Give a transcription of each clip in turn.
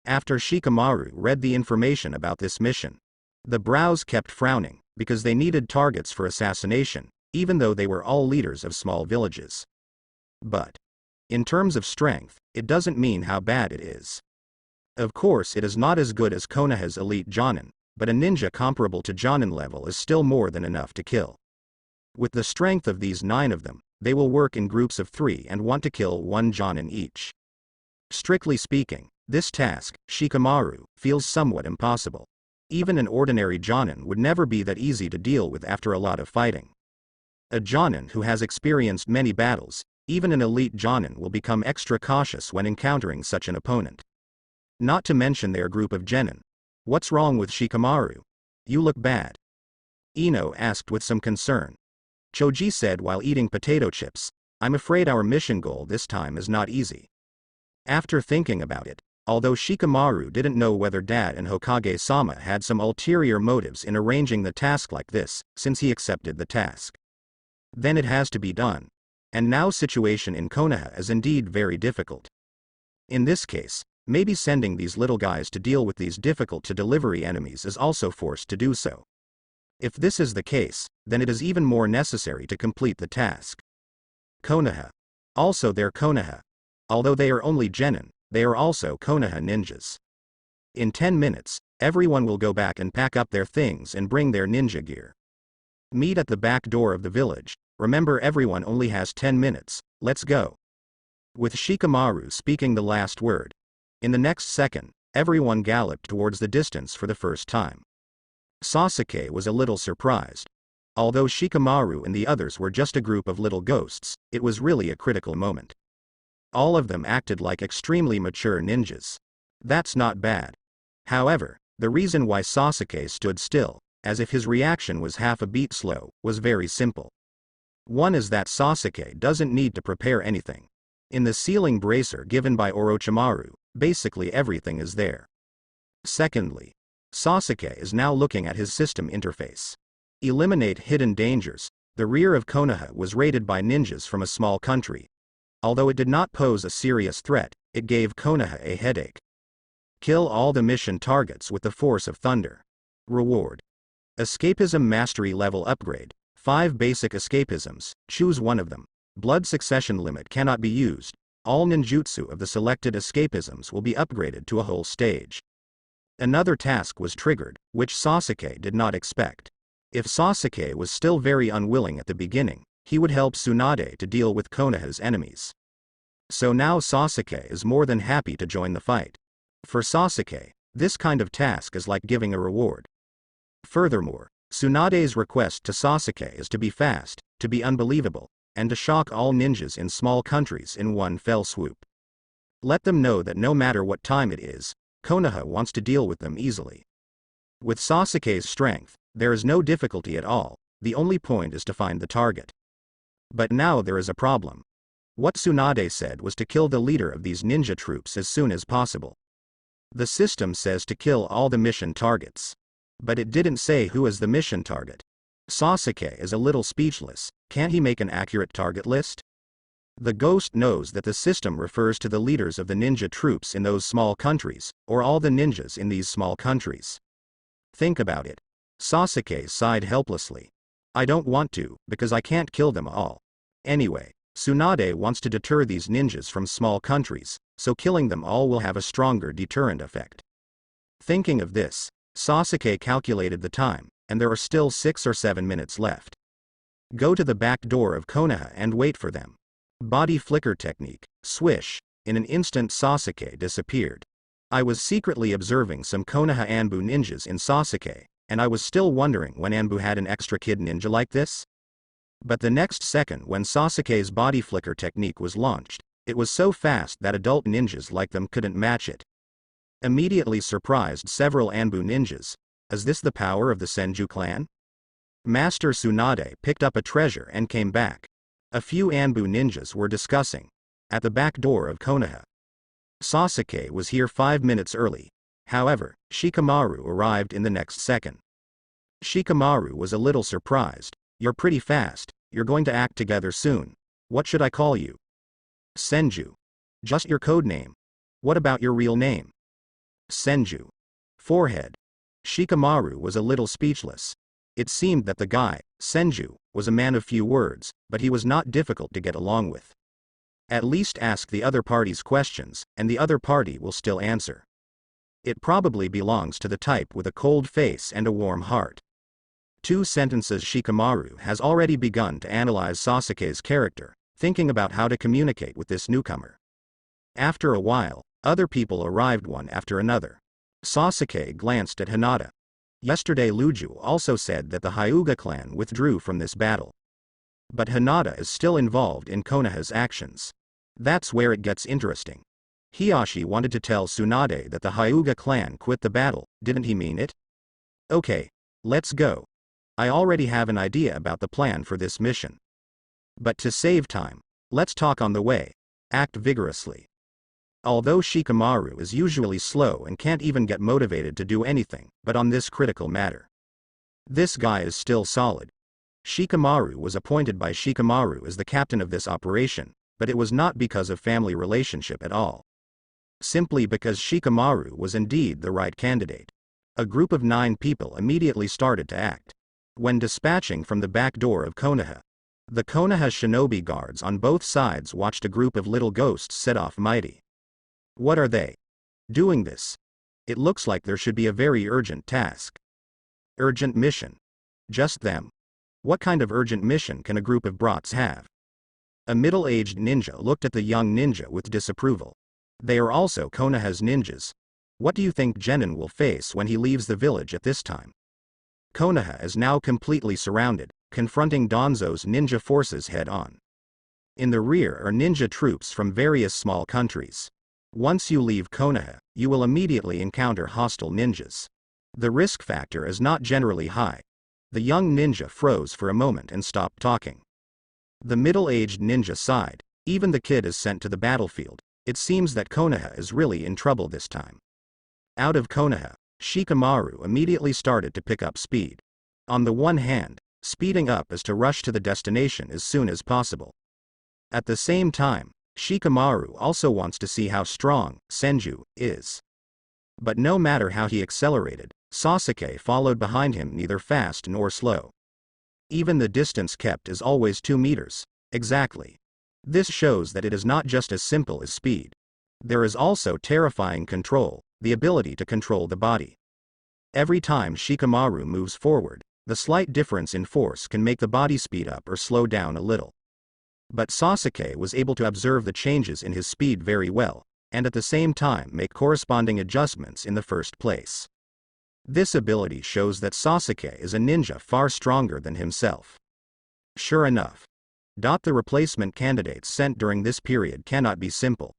After Shikamaru read the information about this mission, the brows kept frowning, because they needed targets for assassination, even though they were all leaders of small villages. But, in terms of strength, it doesn't mean how bad it is. Of course it is not as good as Konoha's elite Jonin, but a ninja comparable to Jonin level is still more than enough to kill. With the strength of these 9 of them, they will work in groups of 3 and want to kill 1 Jonin each. Strictly speaking, this task, Shikamaru, feels somewhat impossible. Even an ordinary Jonin would never be that easy to deal with after a lot of fighting. A Jonin who has experienced many battles, even an elite Jonin, will become extra cautious when encountering such an opponent. Not to mention their group of genin. What's wrong with Shikamaru? You look bad. Ino asked with some concern. Choji said while eating potato chips, I'm afraid our mission goal this time is not easy. After thinking about it, although Shikamaru didn't know whether Dad and Hokage-sama had some ulterior motives in arranging the task like this, since he accepted the task, then it has to be done. And now situation in Konoha is indeed very difficult. In this case, maybe sending these little guys to deal with these difficult-to-delivery enemies is also forced to do so. If this is the case, then it is even more necessary to complete the task. Konoha. Also they're Konoha. Although they are only genin, they are also Konoha ninjas. In 10 minutes, everyone will go back and pack up their things and bring their ninja gear. Meet at the back door of the village. Remember, everyone only has 10 minutes, let's go. With Shikamaru speaking the last word, in the next second, everyone galloped towards the distance for the first time. Sasuke was a little surprised. Although Shikamaru and the others were just a group of little ghosts, it was really a critical moment. All of them acted like extremely mature ninjas. That's not bad. However, the reason why Sasuke stood still, as if his reaction was half a beat slow, was very simple. One is that Sasuke doesn't need to prepare anything. In the ceiling bracer given by Orochimaru, basically everything is there. Secondly, Sasuke is now looking at his system interface. Eliminate hidden dangers. The rear of Konoha was raided by ninjas from a small country. Although it did not pose a serious threat, it gave Konoha a headache. Kill all the mission targets with the force of thunder. Reward. Escapism mastery level upgrade. 5 basic escapisms, choose one of them. Blood succession limit cannot be used. All ninjutsu of the selected escapisms will be upgraded to a whole stage. Another task was triggered, which Sasuke did not expect. If Sasuke was still very unwilling at the beginning, he would help Tsunade to deal with Konoha's enemies. So now Sasuke is more than happy to join the fight. For Sasuke, this kind of task is like giving a reward. Furthermore, Tsunade's request to Sasuke is to be fast, to be unbelievable, and to shock all ninjas in small countries in one fell swoop. Let them know that no matter what time it is, Konoha wants to deal with them easily. With Sasuke's strength, there is no difficulty at all, the only point is to find the target. But now there is a problem. What Tsunade said was to kill the leader of these ninja troops as soon as possible. The system says to kill all the mission targets. But it didn't say who is the mission target. Sasuke is a little speechless. Can't he make an accurate target list? The ghost knows that the system refers to the leaders of the ninja troops in those small countries, or all the ninjas in these small countries. Think about it. Sasuke sighed helplessly. I don't want to, because I can't kill them all. Anyway, Tsunade wants to deter these ninjas from small countries, so killing them all will have a stronger deterrent effect. Thinking of this, Sasuke calculated the time, and there are still 6 or 7 minutes left. Go to the back door of Konoha and wait for them. Body flicker technique, swish, in an instant Sasuke disappeared. I was secretly observing some Konoha Anbu ninjas in Sasuke, and I was still wondering when Anbu had an extra kid ninja like this. But the next second when Sasuke's body flicker technique was launched, it was so fast that adult ninjas like them couldn't match it. Immediately surprised several Anbu ninjas. Is this the power of the Senju clan? Master Tsunade picked up a treasure and came back. A few Anbu ninjas were discussing. At the back door of Konoha. Sasuke was here 5 minutes early. However, Shikamaru arrived in the next second. Shikamaru was a little surprised. You're pretty fast, you're going to act together soon. What should I call you? Senju. Just your code name. What about your real name? Senju. Forehead. Shikamaru was a little speechless. It seemed that the guy, Senju, was a man of few words, but he was not difficult to get along with. At least ask the other party's questions, and the other party will still answer. It probably belongs to the type with a cold face and a warm heart. 2 sentences. Shikamaru has already begun to analyze Sasuke's character, thinking about how to communicate with this newcomer. After a while, other people arrived one after another. Sasuke glanced at Hinata. Yesterday Luju also said that the Hyuga clan withdrew from this battle. But Hinata is still involved in Konoha's actions. That's where it gets interesting. Hiyashi wanted to tell Tsunade that the Hyuga clan quit the battle, didn't he mean it? Okay, let's go. I already have an idea about the plan for this mission. But to save time, let's talk on the way. Act vigorously. Although Shikamaru is usually slow and can't even get motivated to do anything, but on this critical matter, this guy is still solid. Shikamaru was appointed by Shikamaru as the captain of this operation, but it was not because of family relationship at all. Simply because Shikamaru was indeed the right candidate. A group of 9 people immediately started to act. When dispatching from the back door of Konoha, the Konoha shinobi guards on both sides watched a group of little ghosts set off mighty. What are they doing this? It looks like there should be a very urgent task. Urgent mission. Just them. What kind of urgent mission can a group of brats have? A middle-aged ninja looked at the young ninja with disapproval. They are also Konoha's ninjas. What do you think Genin will face when he leaves the village at this time? Konoha is now completely surrounded, confronting Danzo's ninja forces head-on. In the rear are ninja troops from various small countries. Once you leave Konoha, you will immediately encounter hostile ninjas. The risk factor is not generally high. The young ninja froze for a moment and stopped talking. The middle-aged ninja sighed. Even the kid is sent to the battlefield. It seems that Konoha is really in trouble this time. Out of Konoha, Shikamaru immediately started to pick up speed. On the one hand, speeding up is to rush to the destination as soon as possible. At the same time, Shikamaru also wants to see how strong Senju is. But no matter how he accelerated, Sasuke followed behind him neither fast nor slow. Even the distance kept is always 2 meters. Exactly. This shows that it is not just as simple as speed. There is also terrifying control, the ability to control the body. Every time Shikamaru moves forward, the slight difference in force can make the body speed up or slow down a little. But Sasuke was able to observe the changes in his speed very well, and at the same time make corresponding adjustments in the first place. This ability shows that Sasuke is a ninja far stronger than himself. Sure enough. The replacement candidates sent during this period cannot be simple.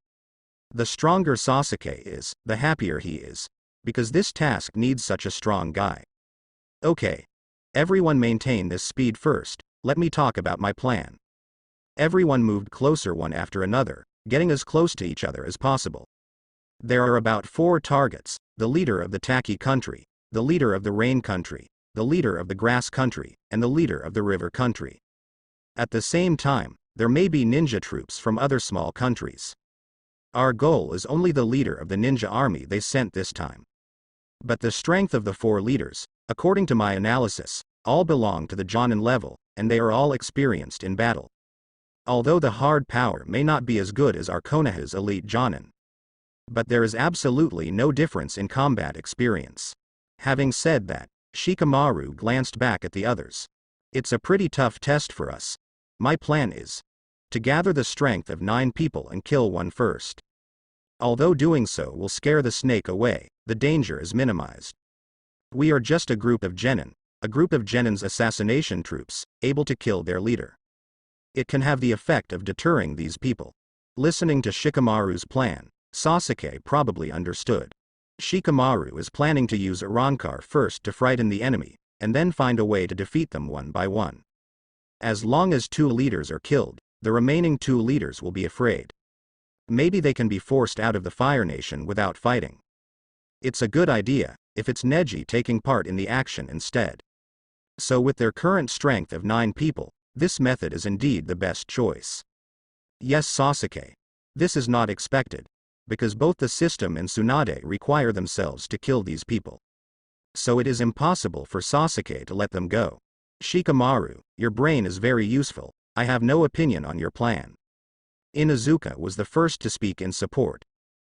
The stronger Sasuke is, the happier he is, because this task needs such a strong guy. Okay. Everyone maintain this speed first, let me talk about my plan. Everyone moved closer one after another, getting as close to each other as possible. There are about 4 targets, the leader of the Taki country, the leader of the rain country, the leader of the grass country, and the leader of the river country. At the same time, there may be ninja troops from other small countries. Our goal is only the leader of the ninja army they sent this time. But the strength of the 4 leaders, according to my analysis, all belong to the Jonin level, and they are all experienced in battle. Although the hard power may not be as good as our Konoha's elite Jonin. But there is absolutely no difference in combat experience. Having said that, Shikamaru glanced back at the others. It's a pretty tough test for us. My plan is to gather the strength of 9 people and kill one first. Although doing so will scare the snake away, the danger is minimized. We are just a group of Genin's assassination troops, able to kill their leader. It can have the effect of deterring these people. Listening to Shikamaru's plan, Sasuke probably understood. Shikamaru is planning to use Arrancar first to frighten the enemy, and then find a way to defeat them one by one. As long as 2 leaders are killed, the remaining 2 leaders will be afraid. Maybe they can be forced out of the Fire Nation without fighting. It's a good idea, if it's Neji taking part in the action instead. So with their current strength of 9 people, this method is indeed the best choice. Yes, Sasuke. This is not expected. because both the system and Tsunade require themselves to kill these people. So it is impossible for Sasuke to let them go. Shikamaru, your brain is very useful, I have no opinion on your plan. Inuzuka was the first to speak in support.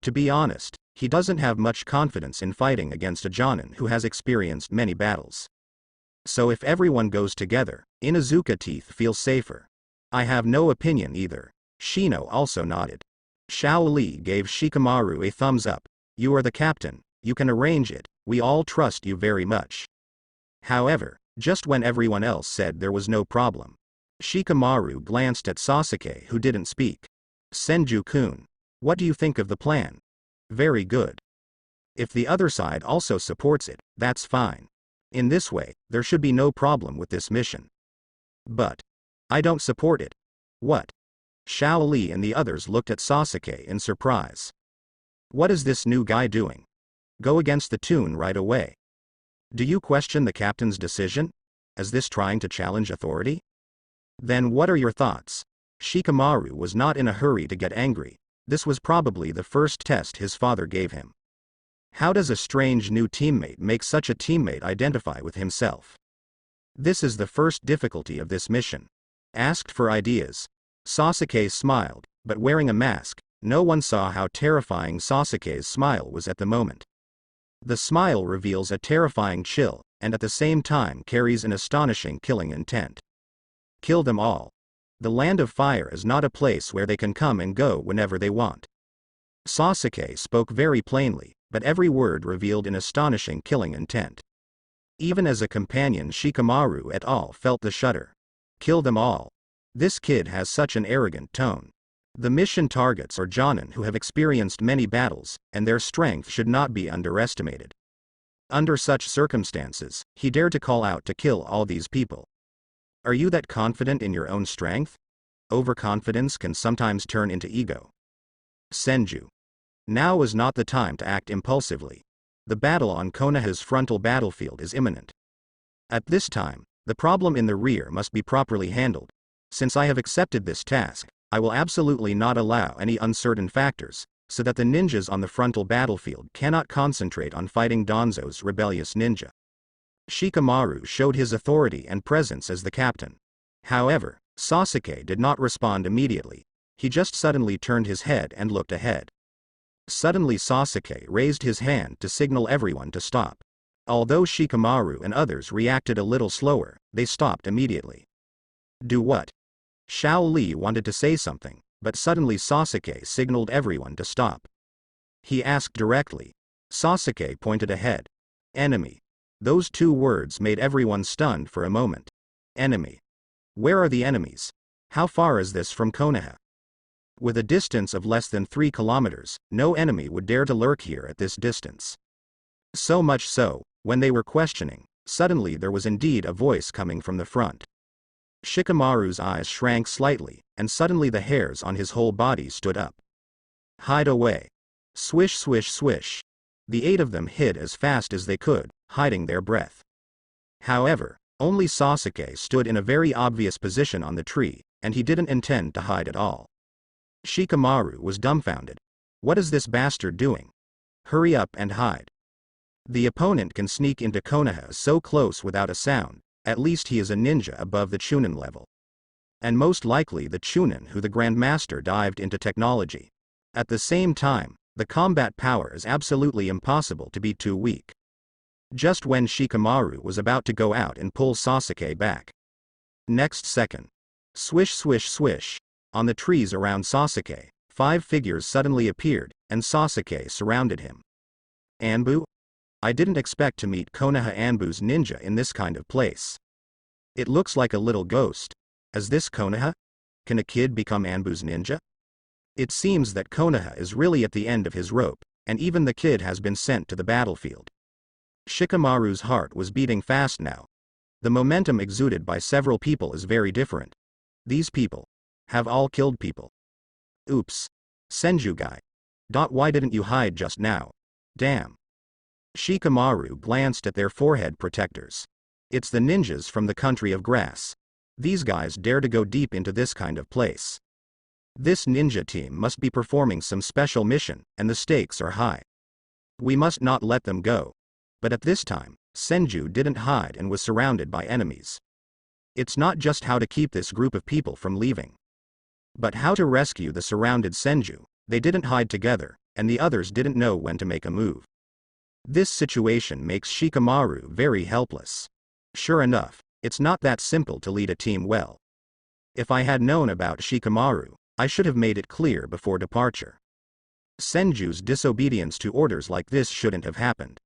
To be honest, he doesn't have much confidence in fighting against a Jonin who has experienced many battles. So if everyone goes together, Inuzuka teeth feel safer. I have no opinion either. Shino also nodded. Xiaoli gave Shikamaru a thumbs up. You are the captain, you can arrange it, we all trust you very much. However, just when everyone else said there was no problem, Shikamaru glanced at Sasuke, who didn't speak. Senju-kun, what do you think of the plan? Very good. If the other side also supports it, that's fine. In this way, there should be no problem with this mission. But I don't support it. What? Xiaoli and the others looked at Sasuke in surprise. What is this new guy doing? Go against the tune right away. Do you question the captain's decision? Is this trying to challenge authority? Then what are your thoughts? Shikamaru was not in a hurry to get angry. This was probably the first test his father gave him. How does a strange new teammate make such a teammate identify with himself? This is the first difficulty of this mission. Asked for ideas. Sasuke smiled, but wearing a mask, no one saw how terrifying Sasuke's smile was at the moment. The smile reveals a terrifying chill, and at the same time carries an astonishing killing intent. Kill them all. The land of fire is not a place where they can come and go whenever they want. Sasuke spoke very plainly, but every word revealed an astonishing killing intent. Even as a companion, Shikamaru et al. Felt the shudder. Kill them all. This kid has such an arrogant tone. The mission targets are Jonin who have experienced many battles, and their strength should not be underestimated. Under such circumstances, he dared to call out to kill all these people. Are you that confident in your own strength? Overconfidence can sometimes turn into ego. Senju. Now is not the time to act impulsively. The battle on Konoha's frontal battlefield is imminent. At this time, the problem in the rear must be properly handled. Since I have accepted this task, I will absolutely not allow any uncertain factors, so that the ninjas on the frontal battlefield cannot concentrate on fighting Danzo's rebellious ninja. Shikamaru showed his authority and presence as the captain. However, Sasuke did not respond immediately. He just suddenly turned his head and looked ahead. Suddenly Sasuke raised his hand to signal everyone to stop. Although Shikamaru and others reacted a little slower, they stopped immediately. Do what? Xiaoli wanted to say something, but suddenly Sasuke signaled everyone to stop. He asked directly. Sasuke pointed ahead. Enemy. Those two words made everyone stunned for a moment. Enemy. Where are the enemies? How far is this from Konoha? With a distance of less than 3 kilometers, no enemy would dare to lurk here at this distance. So much so, when they were questioning, suddenly there was indeed a voice coming from the front. Shikamaru's eyes shrank slightly, and suddenly the hairs on his whole body stood up. Hide away. Swish swish swish. The 8 of them hid as fast as they could, hiding their breath. However, only Sasuke stood in a very obvious position on the tree, and he didn't intend to hide at all. Shikamaru was dumbfounded. What is this bastard doing? Hurry up and hide. The opponent can sneak into Konoha so close without a sound, at least he is a ninja above the Chunin level. And most likely the Chunin who the Grandmaster dived into technology. At the same time, the combat power is absolutely impossible to be too weak. Just when Shikamaru was about to go out and pull Sasuke back. Next second. Swish swish swish. On the trees around Sasuke, 5 figures suddenly appeared, and Sasuke surrounded him. Anbu? I didn't expect to meet Konoha Anbu's ninja in this kind of place. It looks like a little ghost. Is this Konoha? Can a kid become Anbu's ninja? It seems that Konoha is really at the end of his rope, and even the kid has been sent to the battlefield. Shikamaru's heart was beating fast now. The momentum exuded by several people is very different. These people have all killed people. Oops. Senju guy. Why didn't you hide just now? Damn. Shikamaru glanced at their forehead protectors. It's the ninjas from the country of grass. These guys dare to go deep into this kind of place. This ninja team must be performing some special mission, and the stakes are high. We must not let them go. But at this time, Senju didn't hide and was surrounded by enemies. It's not just how to keep this group of people from leaving, but how to rescue the surrounded Senju. They didn't hide together, and the others didn't know when to make a move. This situation makes Shikamaru very helpless. Sure enough, it's not that simple to lead a team well. If I had known about Shikamaru, I should have made it clear before departure. Senju's disobedience to orders like this shouldn't have happened.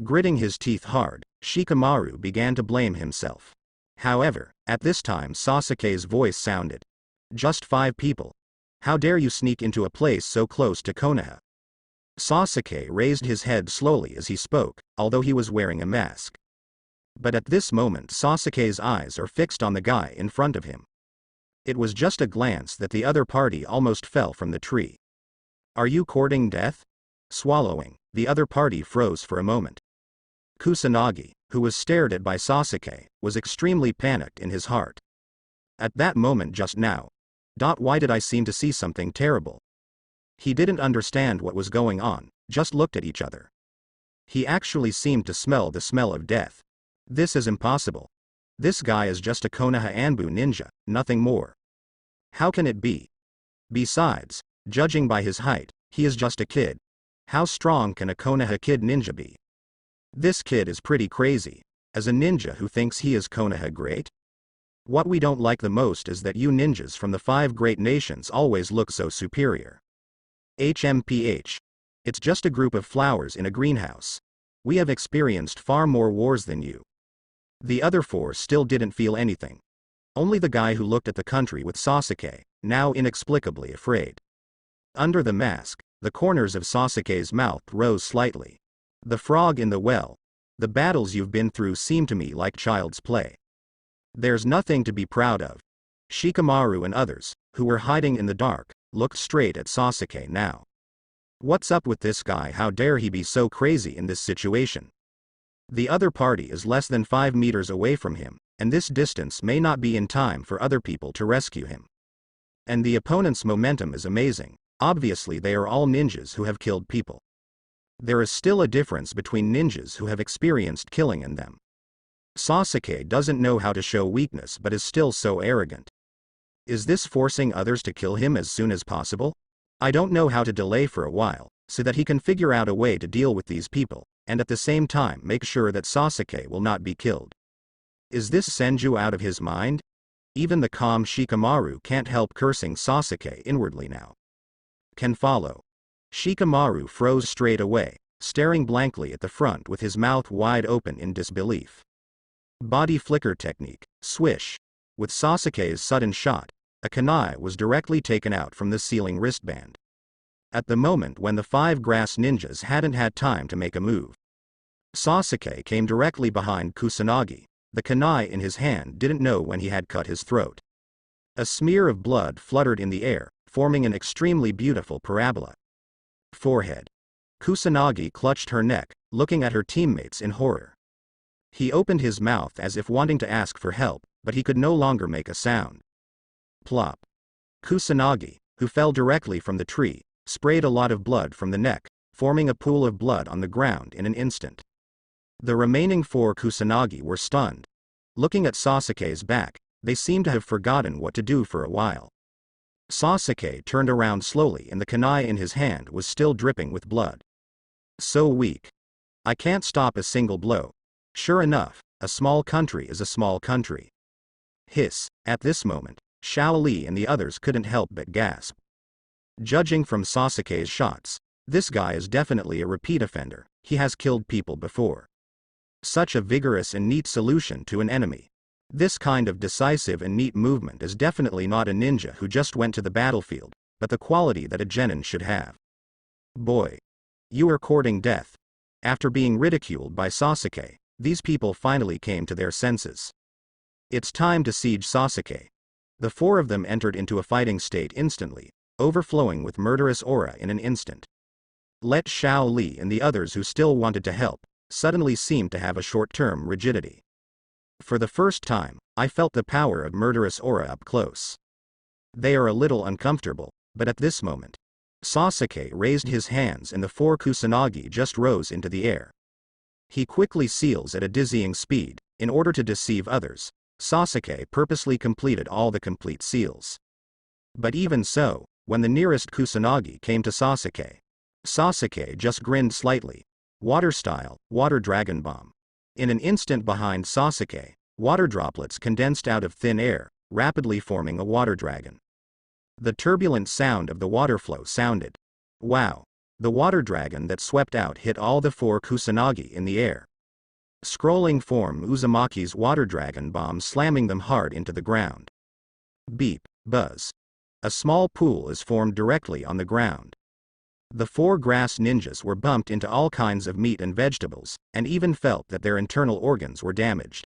Gritting his teeth hard, Shikamaru began to blame himself. However, at this time Sasuke's voice sounded. Just 5 people. How dare you sneak into a place so close to Konoha? Sasuke raised his head slowly as he spoke, although he was wearing a mask. But at this moment Sasuke's eyes are fixed on the guy in front of him. It was just a glance that the other party almost fell from the tree. Are you courting death? Swallowing, the other party froze for a moment. Kusanagi, who was stared at by Sasuke, was extremely panicked in his heart. At that moment just now. Why did I seem to see something terrible? He didn't understand what was going on, just looked at each other. He actually seemed to smell the smell of death. This is impossible. This guy is just a Konoha Anbu ninja, nothing more. How can it be? Besides, judging by his height, he is just a kid. How strong can a Konoha kid ninja be? This kid is pretty crazy. As a ninja who thinks he is Konoha great? What we don't like the most is that you ninjas from the 5 great nations always look so superior. HMPH. It's just a group of flowers in a greenhouse. We have experienced far more wars than you. The other 4 still didn't feel anything. Only the guy who looked at the country with Sasuke, now inexplicably afraid. Under the mask, the corners of Sasuke's mouth rose slightly. The frog in the well. The battles you've been through seem to me like child's play. There's nothing to be proud of. Shikamaru and others, who were hiding in the dark, looked straight at Sasuke now. What's up with this guy? How dare he be so crazy in this situation? The other party is less than 5 meters away from him, and this distance may not be in time for other people to rescue him. And the opponent's momentum is amazing. Obviously they are all ninjas who have killed people. There is still a difference between ninjas who have experienced killing and them. Sasuke doesn't know how to show weakness but is still so arrogant. Is this forcing others to kill him as soon as possible? I don't know how to delay for a while, so that he can figure out a way to deal with these people, and at the same time make sure that Sasuke will not be killed. Is this Senju out of his mind? Even the calm Shikamaru can't help cursing Sasuke inwardly now. Can follow. Shikamaru froze straight away, staring blankly at the front with his mouth wide open in disbelief. Body flicker technique, swish. With Sasuke's sudden shot, a kunai was directly taken out from the ceiling wristband. At the moment when the 5 grass ninjas hadn't had time to make a move, Sasuke came directly behind Kusanagi. The kunai in his hand didn't know when he had cut his throat. A smear of blood fluttered in the air, forming an extremely beautiful parabola. Forehead. Kusanagi clutched her neck, looking at her teammates in horror. He opened his mouth as if wanting to ask for help, but he could no longer make a sound. Plop. Kusanagi, who fell directly from the tree, sprayed a lot of blood from the neck, forming a pool of blood on the ground in an instant. The remaining 4 Kusanagi were stunned. Looking at Sasuke's back, they seemed to have forgotten what to do for a while. Sasuke turned around slowly and the kunai in his hand was still dripping with blood. So weak. I can't stop a single blow. Sure enough, a small country is a small country. Hiss. At this moment, Xiaoli and the others couldn't help but gasp. Judging from Sasuke's shots, this guy is definitely a repeat offender. He has killed people before. Such a vigorous and neat solution to an enemy. This kind of decisive and neat movement is definitely not a ninja who just went to the battlefield, but the quality that a genin should have. Boy. You are courting death. After being ridiculed by Sasuke, these people finally came to their senses. It's time to siege Sasuke. The 4 of them entered into a fighting state instantly, overflowing with murderous aura in an instant. Let Xiaoli and the others who still wanted to help, suddenly seemed to have a short-term rigidity. For the first time, I felt the power of murderous aura up close. They are a little uncomfortable, but at this moment, Sasuke raised his hands and the 4 Kusanagi just rose into the air. He quickly seals at a dizzying speed. In order to deceive others, Sasuke purposely completed all the complete seals. But even so, when the nearest Kusanagi came to Sasuke, Sasuke just grinned slightly. Water style, water dragon bomb. In an instant behind Sasuke, water droplets condensed out of thin air, rapidly forming a water dragon. The turbulent sound of the water flow sounded. Wow! The water dragon that swept out hit all the 4 Kusanagi in the air. Scrolling form Uzumaki's water dragon bomb slamming them hard into the ground. Beep, buzz. A small pool is formed directly on the ground. The 4 grass ninjas were bumped into all kinds of meat and vegetables, and even felt that their internal organs were damaged.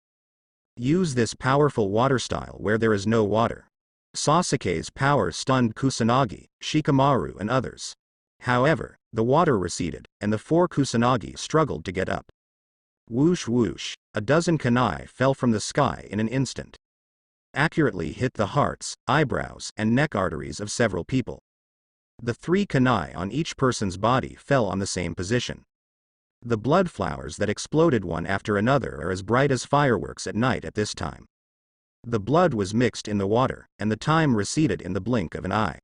Use this powerful water style where there is no water. Sasuke's power stunned Kusanagi, Shikamaru and others. However, the water receded, and the 4 Kusanagi struggled to get up. Whoosh whoosh, a dozen kunai fell from the sky in an instant. Accurately hit the hearts, eyebrows, and neck arteries of several people. The 3 kunai on each person's body fell on the same position. The blood flowers that exploded one after another are as bright as fireworks at night at this time. The blood was mixed in the water, and the time receded in the blink of an eye.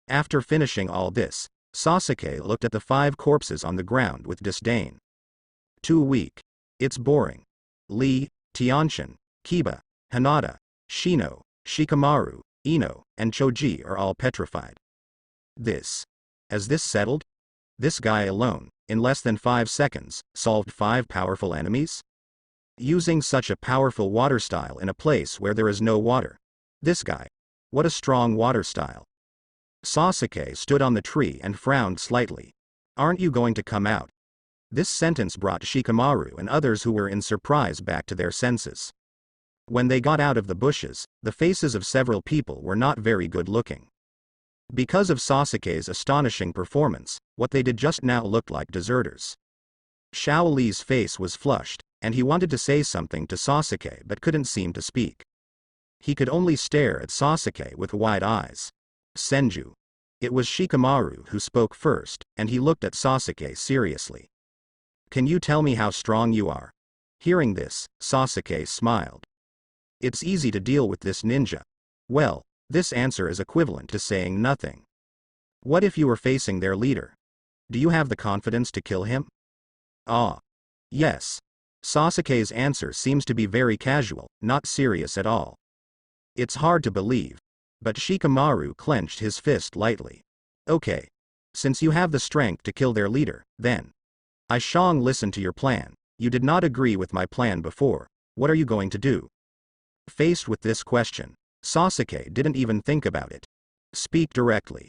After finishing all this, Sasuke looked at the 5 corpses on the ground with disdain. Too weak. It's boring. Lee, Tiantian, Kiba, Hinata, Shino, Shikamaru, Ino, and Choji are all petrified. Has this settled? This guy alone, in less than 5 seconds, solved 5 powerful enemies? Using such a powerful water style in a place where there is no water. This guy. What a strong water style. Sasuke stood on the tree and frowned slightly. Aren't you going to come out? This sentence brought Shikamaru and others who were in surprise back to their senses. When they got out of the bushes, the faces of several people were not very good looking. Because of Sasuke's astonishing performance, what they did just now looked like deserters. Xiaoli's face was flushed, and he wanted to say something to Sasuke but couldn't seem to speak. He could only stare at Sasuke with wide eyes. Senju. It was Shikamaru who spoke first, and he looked at Sasuke seriously. Can you tell me how strong you are? Hearing this, Sasuke smiled. It's easy to deal with this ninja. Well, this answer is equivalent to saying nothing. What if you were facing their leader? Do you have the confidence to kill him? Ah. Yes. Sasuke's answer seems to be very casual, not serious at all. It's hard to believe. But Shikamaru clenched his fist lightly. Okay. Since you have the strength to kill their leader, then. I shall listen to your plan. You did not agree with my plan before. What are you going to do? Faced with this question, Sasuke didn't even think about it. Speak directly.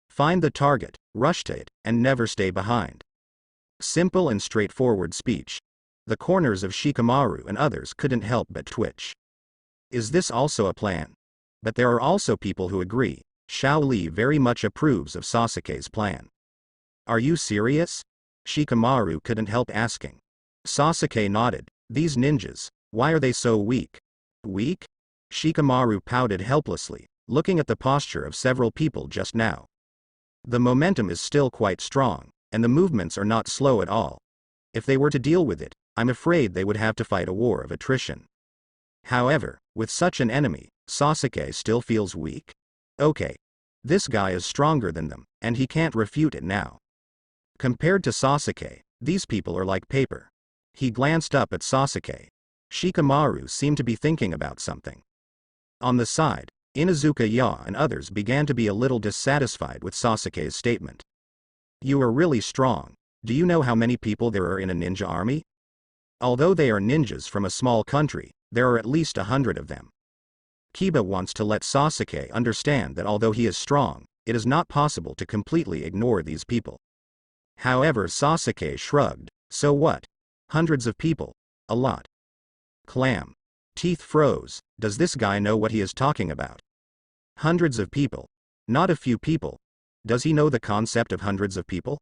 Find the target, rush to it, and never stay behind. Simple and straightforward speech. The corners of Shikamaru and others couldn't help but twitch. Is this also a plan? But there are also people who agree. Xiaoli very much approves of Sasuke's plan. Are you serious? Shikamaru couldn't help asking. Sasuke nodded. These ninjas, why are they so weak? Weak? Shikamaru pouted helplessly, looking at the posture of several people just now. The momentum is still quite strong, and the movements are not slow at all. If they were to deal with it, I'm afraid they would have to fight a war of attrition. However, with such an enemy, Sasuke still feels weak? Okay. This guy is stronger than them, and he can't refute it now. Compared to Sasuke, these people are like paper. He glanced up at Sasuke. Shikamaru seemed to be thinking about something. On the side, Inuzuka Ya and others began to be a little dissatisfied with Sasuke's statement. You are really strong. Do you know how many people there are in a ninja army? Although they are ninjas from a small country, there are at least 100 of them. Kiba wants to let Sasuke understand that although he is strong, it is not possible to completely ignore these people. However, Sasuke shrugged. So what? Hundreds of people. A lot. Clam. Teeth froze. Does this guy know what he is talking about? Hundreds of people. Not a few people. Does he know the concept of hundreds of people?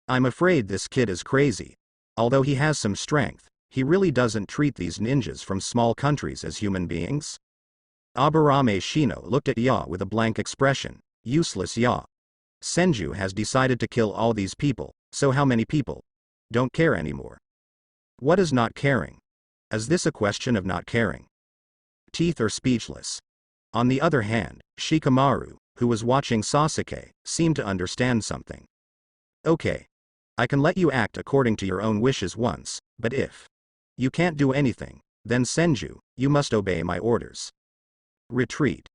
I'm afraid this kid is crazy. Although he has some strength, he really doesn't treat these ninjas from small countries as human beings. Aburame Shino looked at Ya with a blank expression. Useless Ya. Senju has decided to kill all these people, so how many people don't care anymore? What is not caring? Is this a question of not caring? Teeth are speechless. On the other hand, Shikamaru, who was watching Sasuke, seemed to understand something. Okay. I can let you act according to your own wishes once, but if you can't do anything, then Senju, you must obey my orders. Retreat.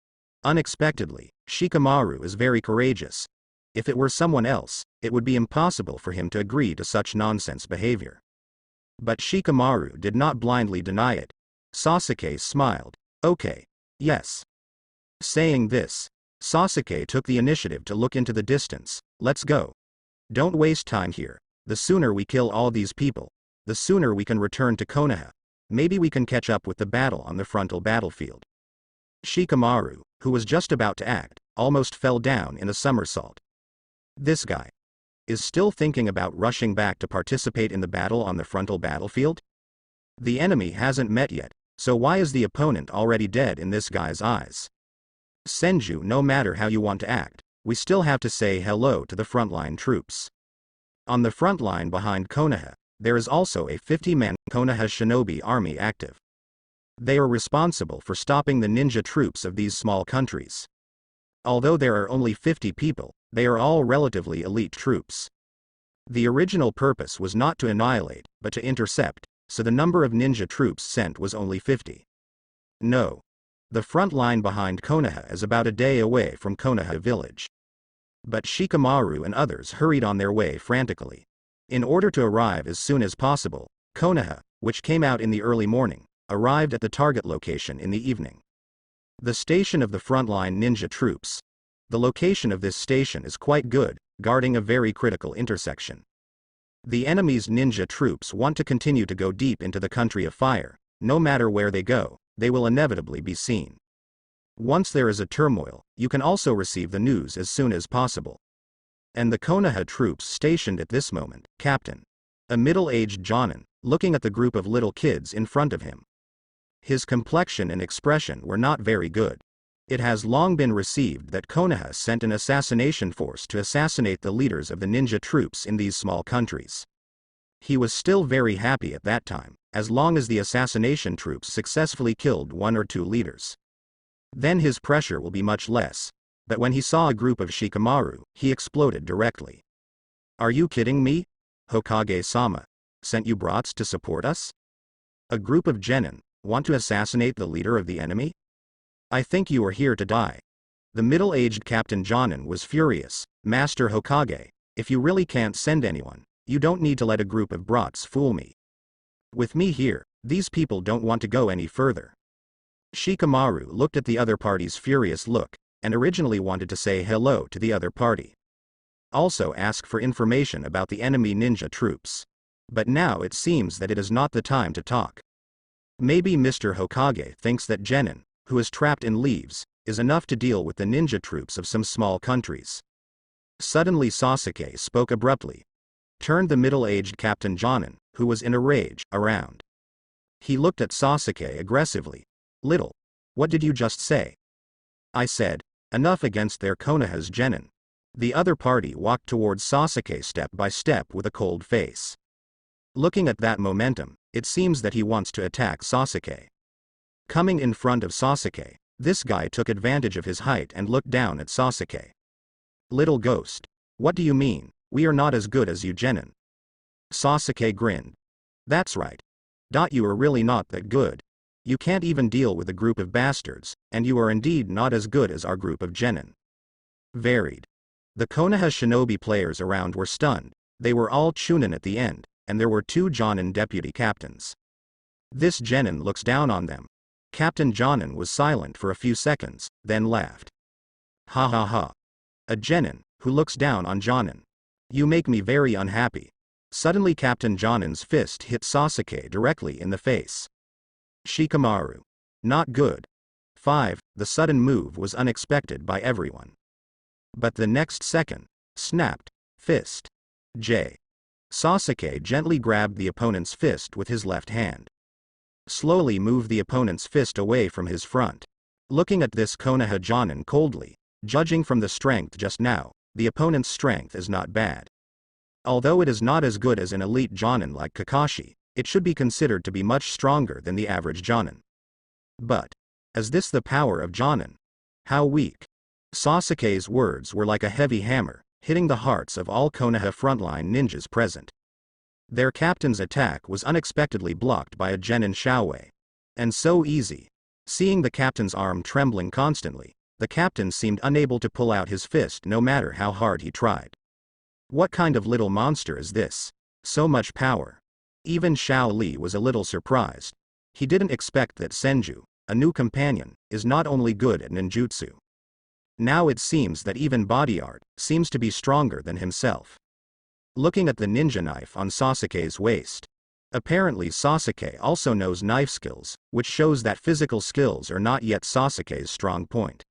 Unexpectedly, Shikamaru is very courageous. If it were someone else, it would be impossible for him to agree to such nonsense behavior. But Shikamaru did not blindly deny it. Sasuke smiled. Okay. Yes. Saying this, Sasuke took the initiative to look into the distance. Let's go. Don't waste time here. The sooner we kill all these people, the sooner we can return to Konoha. Maybe we can catch up with the battle on the frontal battlefield. Shikamaru, who was just about to act, almost fell down in a somersault. This guy is still thinking about rushing back to participate in the battle on the frontal battlefield? The enemy hasn't met yet, so why is the opponent already dead in this guy's eyes? Senju, no matter how you want to act, we still have to say hello to the frontline troops. On the front line behind Konoha, there is also a 50-man Konoha shinobi army active. They are responsible for stopping the ninja troops of these small countries. Although there are only 50 people, they are all relatively elite troops. The original purpose was not to annihilate, but to intercept, so the number of ninja troops sent was only 50. No. The front line behind Konoha is about a day away from Konoha village. But Shikamaru and others hurried on their way frantically. In order to arrive as soon as possible, Konoha, which came out in the early morning, arrived at the target location in the evening. The station of the frontline ninja troops. The location of this station is quite good, guarding a very critical intersection. The enemy's ninja troops want to continue to go deep into the country of fire. No matter where they go, they will inevitably be seen. Once there is a turmoil, you can also receive the news as soon as possible. And the Konoha troops stationed at this moment, Captain, a middle-aged Jonin, looking at the group of little kids in front of him. His complexion and expression were not very good. It has long been received that Konoha sent an assassination force to assassinate the leaders of the ninja troops in these small countries. He was still very happy at that time, as long as the assassination troops successfully killed 1 or 2 leaders. Then his pressure will be much less. But when he saw a group of Shikamaru, he exploded directly. Are you kidding me? Hokage-sama sent you brats to support us? A group of genin want to assassinate the leader of the enemy? I think you are here to die. The middle-aged Captain Jonin was furious. Master Hokage, if you really can't send anyone, you don't need to let a group of brats fool me. With me here, these people don't want to go any further. Shikamaru looked at the other party's furious look, and originally wanted to say hello to the other party. Also ask for information about the enemy ninja troops. But now it seems that it is not the time to talk. Maybe Mr. Hokage thinks that genin, who is trapped in leaves, is enough to deal with the ninja troops of some small countries. Suddenly Sasuke spoke abruptly. Turned the middle-aged Captain Jonin, who was in a rage, around. He looked at Sasuke aggressively. Little. What did you just say? I said, enough against their Konoha's genin. The other party walked towards Sasuke step by step with a cold face. Looking at that momentum, it seems that he wants to attack Sasuke. Coming in front of Sasuke, this guy took advantage of his height and looked down at Sasuke. Little ghost. What do you mean? We are not as good as you genin. Sasuke grinned. That's right. You are really not that good. You can't even deal with a group of bastards, and you are indeed not as good as our group of genin. Varied. The Konoha shinobi players around were stunned. They were all chunin at the end, and there were 2 Jonin deputy captains. This genin looks down on them. Captain Jonin was silent for a few seconds, then laughed. Ha ha ha. A genin, who looks down on Jonin. You make me very unhappy. Suddenly Captain Jonin's fist hit Sasuke directly in the face. Shikamaru. Not good. 5. The sudden move was unexpected by everyone. But the next second, snapped, fist. J. Sasuke gently grabbed the opponent's fist with his left hand. Slowly moved the opponent's fist away from his front. Looking at this Konoha Jonin coldly, judging from the strength just now, the opponent's strength is not bad. Although it is not as good as an elite Jonin like Kakashi, it should be considered to be much stronger than the average Jonin. But, is this the power of Jonin? How weak? Sasuke's words were like a heavy hammer, hitting the hearts of all Konoha frontline ninjas present. Their captain's attack was unexpectedly blocked by a genin Xiaoli. And so easy. Seeing the captain's arm trembling constantly, the captain seemed unable to pull out his fist no matter how hard he tried. What kind of little monster is this? So much power. Even Xiaoli was a little surprised. He didn't expect that Senju, a new companion, is not only good at ninjutsu. Now it seems that even body art seems to be stronger than himself. Looking at the ninja knife on Sasuke's waist. Apparently Sasuke also knows knife skills, which shows that physical skills are not yet Sasuke's strong point.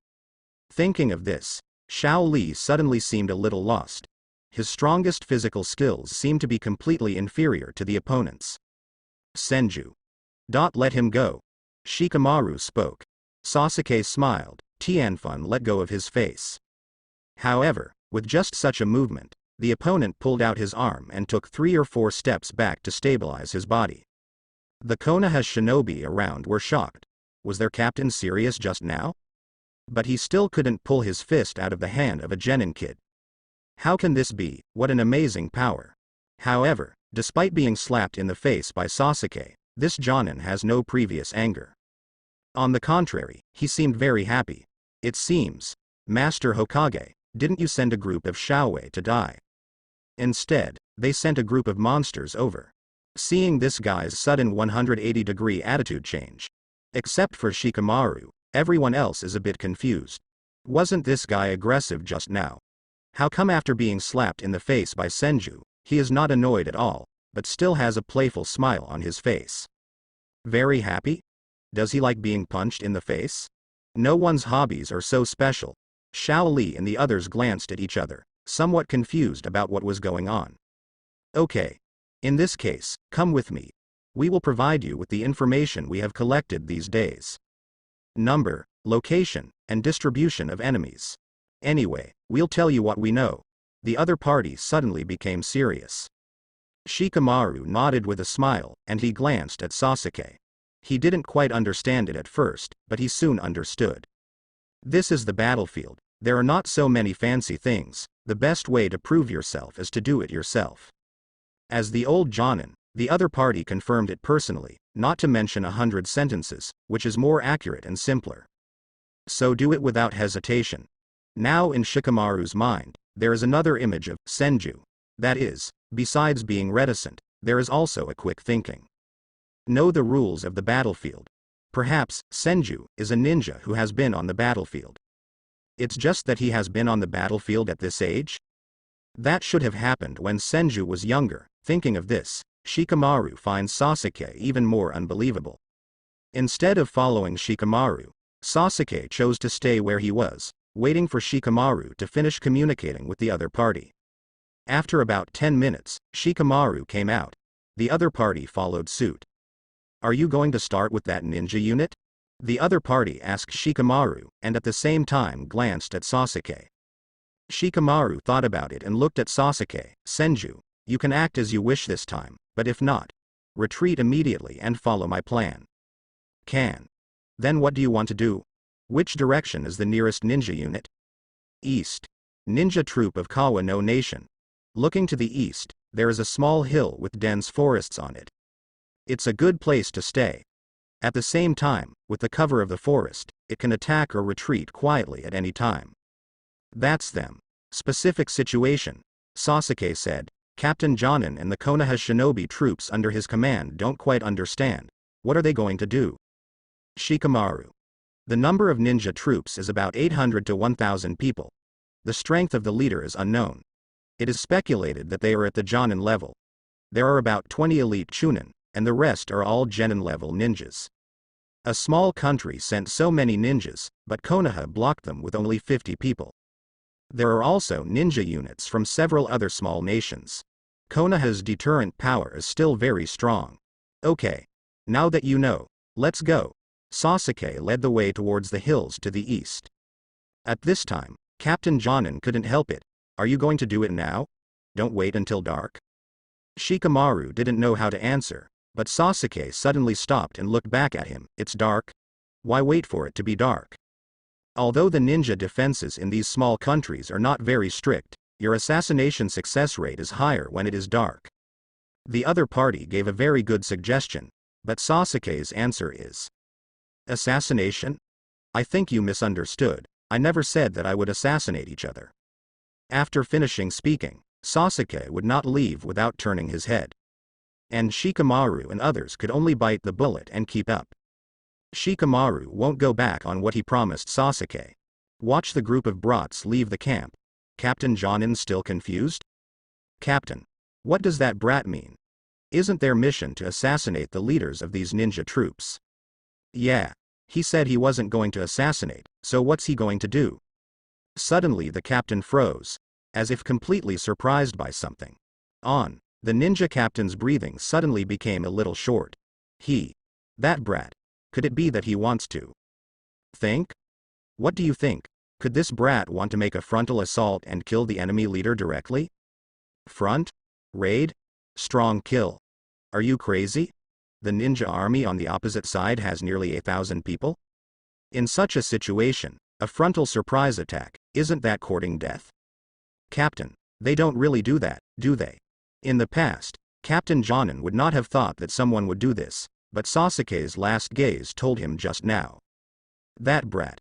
Thinking of this, Xiaoli suddenly seemed a little lost. His strongest physical skills seemed to be completely inferior to the opponent's. Senju. Let him go. Shikamaru spoke. Sasuke smiled. Tiantian let go of his face. However, with just such a movement, the opponent pulled out his arm and took 3 or 4 steps back to stabilize his body. The Konoha shinobi around were shocked. Was their captain serious just now? But he still couldn't pull his fist out of the hand of a genin kid. How can this be? What an amazing power. However, despite being slapped in the face by Sasuke, this Jonin has no previous anger. On the contrary, he seemed very happy. It seems, Master Hokage, didn't you send a group of Xiaoli to die? Instead, they sent a group of monsters over. Seeing this guy's sudden 180-degree attitude change. Except for Shikamaru, everyone else is a bit confused. Wasn't this guy aggressive just now? How come after being slapped in the face by Senju, he is not annoyed at all, but still has a playful smile on his face? Very happy? Does he like being punched in the face? No one's hobbies are so special. Xiaoli and the others glanced at each other, somewhat confused about what was going on. Okay. In this case, come with me. We will provide you with the information we have collected these days. Number, location, and distribution of enemies. Anyway, we'll tell you what we know. The other party suddenly became serious. Shikamaru nodded with a smile, and he glanced at Sasuke. He didn't quite understand it at first, but he soon understood. This is the battlefield. There are not so many fancy things. The best way to prove yourself is to do it yourself. As the old Jonin, the other party confirmed it personally, not to mention 100 sentences, which is more accurate and simpler. So do it without hesitation. Now in Shikamaru's mind, there is another image of Senju. That is, besides being reticent, there is also a quick thinking. Know the rules of the battlefield. Perhaps, Senju is a ninja who has been on the battlefield. It's just that he has been on the battlefield at this age? That should have happened when Senju was younger. Thinking of this, Shikamaru finds Sasuke even more unbelievable. Instead of following Shikamaru, Sasuke chose to stay where he was, waiting for Shikamaru to finish communicating with the other party. After about 10 minutes, Shikamaru came out. The other party followed suit. Are you going to start with that ninja unit? The other party asked Shikamaru, and at the same time glanced at Sasuke. Shikamaru thought about it and looked at Sasuke. Senju, you can act as you wish this time, but if not, retreat immediately and follow my plan. Can. Then what do you want to do? Which direction is the nearest ninja unit? East. Ninja troop of Kawano Nation. Looking to the east, there is a small hill with dense forests on it. It's a good place to stay. At the same time, with the cover of the forest, it can attack or retreat quietly at any time. That's them. Specific situation, Sasuke said. Captain Jonin and the Konoha shinobi troops under his command don't quite understand. What are they going to do? Shikamaru. The number of ninja troops is about 800 to 1,000 people. The strength of the leader is unknown. It is speculated that they are at the Jonin level. There are about 20 elite Chunin, and the rest are all genin level ninjas. A small country sent so many ninjas, but Konoha blocked them with only 50 people. There are also ninja units from several other small nations. Konoha's deterrent power is still very strong. Okay. Now that you know, let's go. Sasuke led the way towards the hills to the east. At this time, Captain Jonin couldn't help it. Are you going to do it now? Don't wait until dark? Shikamaru didn't know how to answer, but Sasuke suddenly stopped and looked back at him. It's dark? Why wait for it to be dark? Although the ninja defenses in these small countries are not very strict, your assassination success rate is higher when it is dark. The other party gave a very good suggestion, but Sasuke's answer is assassination? I think you misunderstood. I never said that I would assassinate each other. After finishing speaking, Sasuke would not leave without turning his head. And Shikamaru and others could only bite the bullet and keep up. Shikamaru won't go back on what he promised Sasuke. Watch the group of brats leave the camp. Captain Jonin still confused? Captain, what does that brat mean? Isn't their mission to assassinate the leaders of these ninja troops? Yeah. He said he wasn't going to assassinate, so what's he going to do? Suddenly the captain froze, as if completely surprised by something. The ninja captain's breathing suddenly became a little short. That brat. Could it be that he wants to think? What do you think? Could this brat want to make a frontal assault and kill the enemy leader directly? Front? Raid? Strong kill. Are you crazy? The ninja army on the opposite side has nearly 1,000 people? In such a situation, a frontal surprise attack, isn't that courting death? Captain, they don't really do that, do they? In the past, Captain Jonin would not have thought that someone would do this, but Sasuke's last gaze told him just now. That brat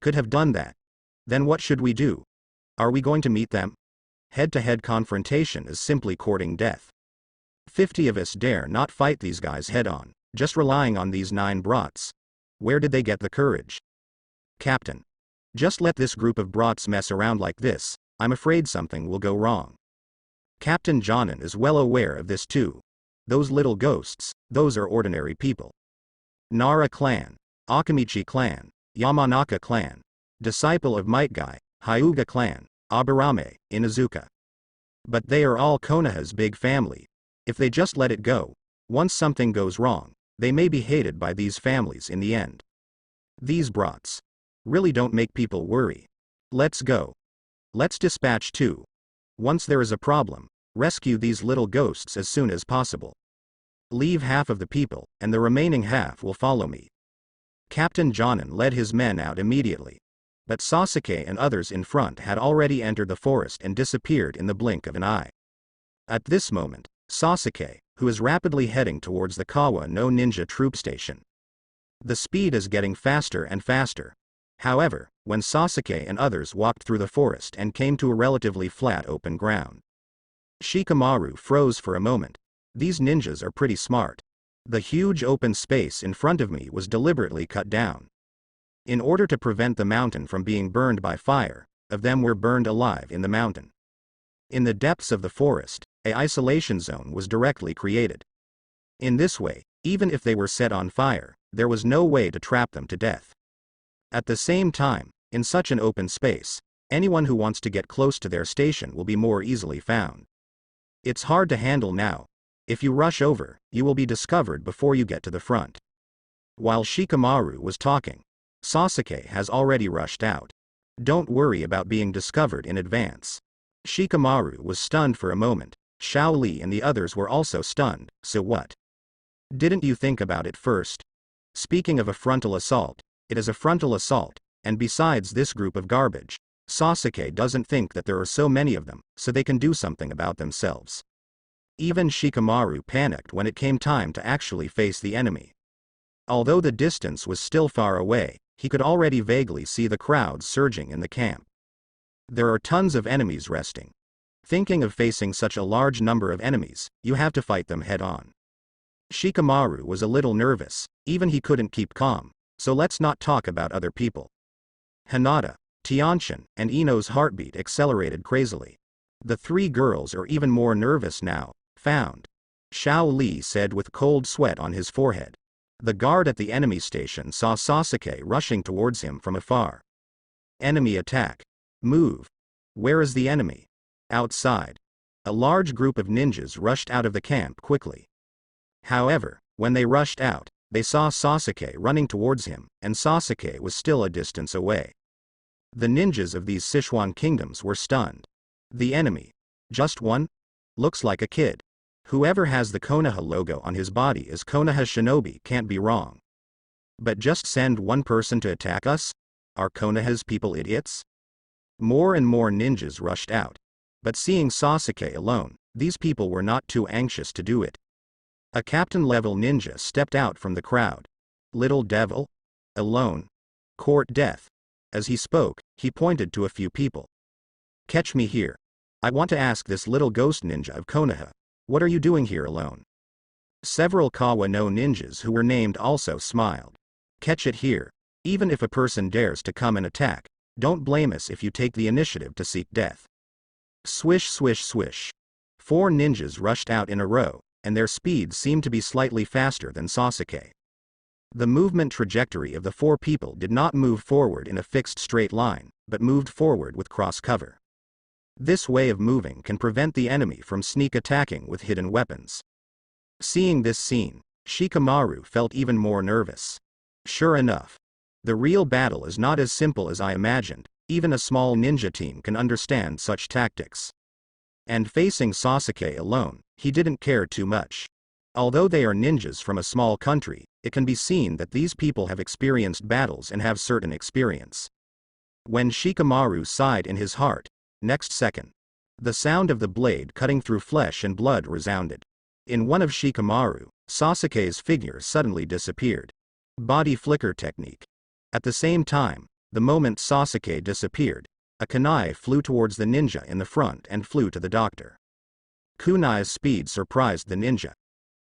could have done that. Then what should we do? Are we going to meet them? Head-to-head confrontation is simply courting death. 50 of us dare not fight these guys head-on, just relying on these 9 brats. Where did they get the courage? Captain, just let this group of brats mess around like this, I'm afraid something will go wrong. Captain Jonin is well aware of this too. Those little ghosts, those are ordinary people. Nara clan, Akamichi clan, Yamanaka clan, disciple of Might Guy, Hyuga clan, Aburame, Inuzuka. But they are all Konoha's big family. If they just let it go, once something goes wrong, they may be hated by these families in the end. These brats really don't make people worry. Let's go. Let's dispatch 2. Once there is a problem, rescue these little ghosts as soon as possible. Leave half of the people, and the remaining half will follow me. Captain Jonin led his men out immediately. But Sasuke and others in front had already entered the forest and disappeared in the blink of an eye. At this moment, Sasuke, who is rapidly heading towards the Kawa no Ninja troop station. The speed is getting faster and faster. However, when Sasuke and others walked through the forest and came to a relatively flat open ground, Shikamaru froze for a moment. These ninjas are pretty smart. The huge open space in front of me was deliberately cut down. In order to prevent the mountain from being burned by fire, of them were burned alive in the mountain. In the depths of the forest, an isolation zone was directly created. In this way, even if they were set on fire, there was no way to trap them to death. At the same time, in such an open space, anyone who wants to get close to their station will be more easily found. It's hard to handle now. If you rush over, you will be discovered before you get to the front. While Shikamaru was talking, Sasuke has already rushed out. Don't worry about being discovered in advance. Shikamaru was stunned for a moment. Xiaoli and the others were also stunned. So what? Didn't you think about it first? Speaking of a frontal assault, it is a frontal assault, and besides this group of garbage, Sasuke doesn't think that there are so many of them, so they can do something about themselves. Even Shikamaru panicked when it came time to actually face the enemy. Although the distance was still far away, he could already vaguely see the crowds surging in the camp. There are tons of enemies resting. Thinking of facing such a large number of enemies, you have to fight them head-on. Shikamaru was a little nervous, even he couldn't keep calm, so let's not talk about other people. Hinata, Tiantian, and Ino's heartbeat accelerated crazily. The 3 girls are even more nervous now. Found. Xiaoli said with cold sweat on his forehead. The guard at the enemy station saw Sasuke rushing towards him from afar. Enemy attack. Move. Where is the enemy? Outside. A large group of ninjas rushed out of the camp quickly. However, when they rushed out, they saw Sasuke running towards him, and Sasuke was still a distance away. The ninjas of these Sichuan kingdoms were stunned. The enemy? Just one? Looks like a kid. Whoever has the Konoha logo on his body as Konoha Shinobi can't be wrong. But just send one person to attack us? Are Konoha's people idiots? More and more ninjas rushed out. But seeing Sasuke alone, these people were not too anxious to do it. A captain-level ninja stepped out from the crowd. Little devil? Alone? Court death. As he spoke, he pointed to a few people. Catch me here. I want to ask this little ghost ninja of Konoha, what are you doing here alone? Several Kawa no ninjas who were named also smiled. Catch it here. Even if a person dares to come and attack, don't blame us if you take the initiative to seek death. Swish swish swish. 4 ninjas rushed out in a row, and their speed seemed to be slightly faster than Sasuke. The movement trajectory of the 4 people did not move forward in a fixed straight line, but moved forward with cross cover. This way of moving can prevent the enemy from sneak attacking with hidden weapons. Seeing this scene, Shikamaru felt even more nervous. Sure enough, the real battle is not as simple as I imagined. Even a small ninja team can understand such tactics. And facing Sasuke alone, he didn't care too much. Although they are ninjas from a small country, it can be seen that these people have experienced battles and have certain experience. When Shikamaru sighed in his heart, next second, the sound of the blade cutting through flesh and blood resounded. In one of Shikamaru, Sasuke's figure suddenly disappeared. Body flicker technique. At the same time, the moment Sasuke disappeared, a kunai flew towards the ninja in the front and flew to the doctor. Kunai's speed surprised the ninja.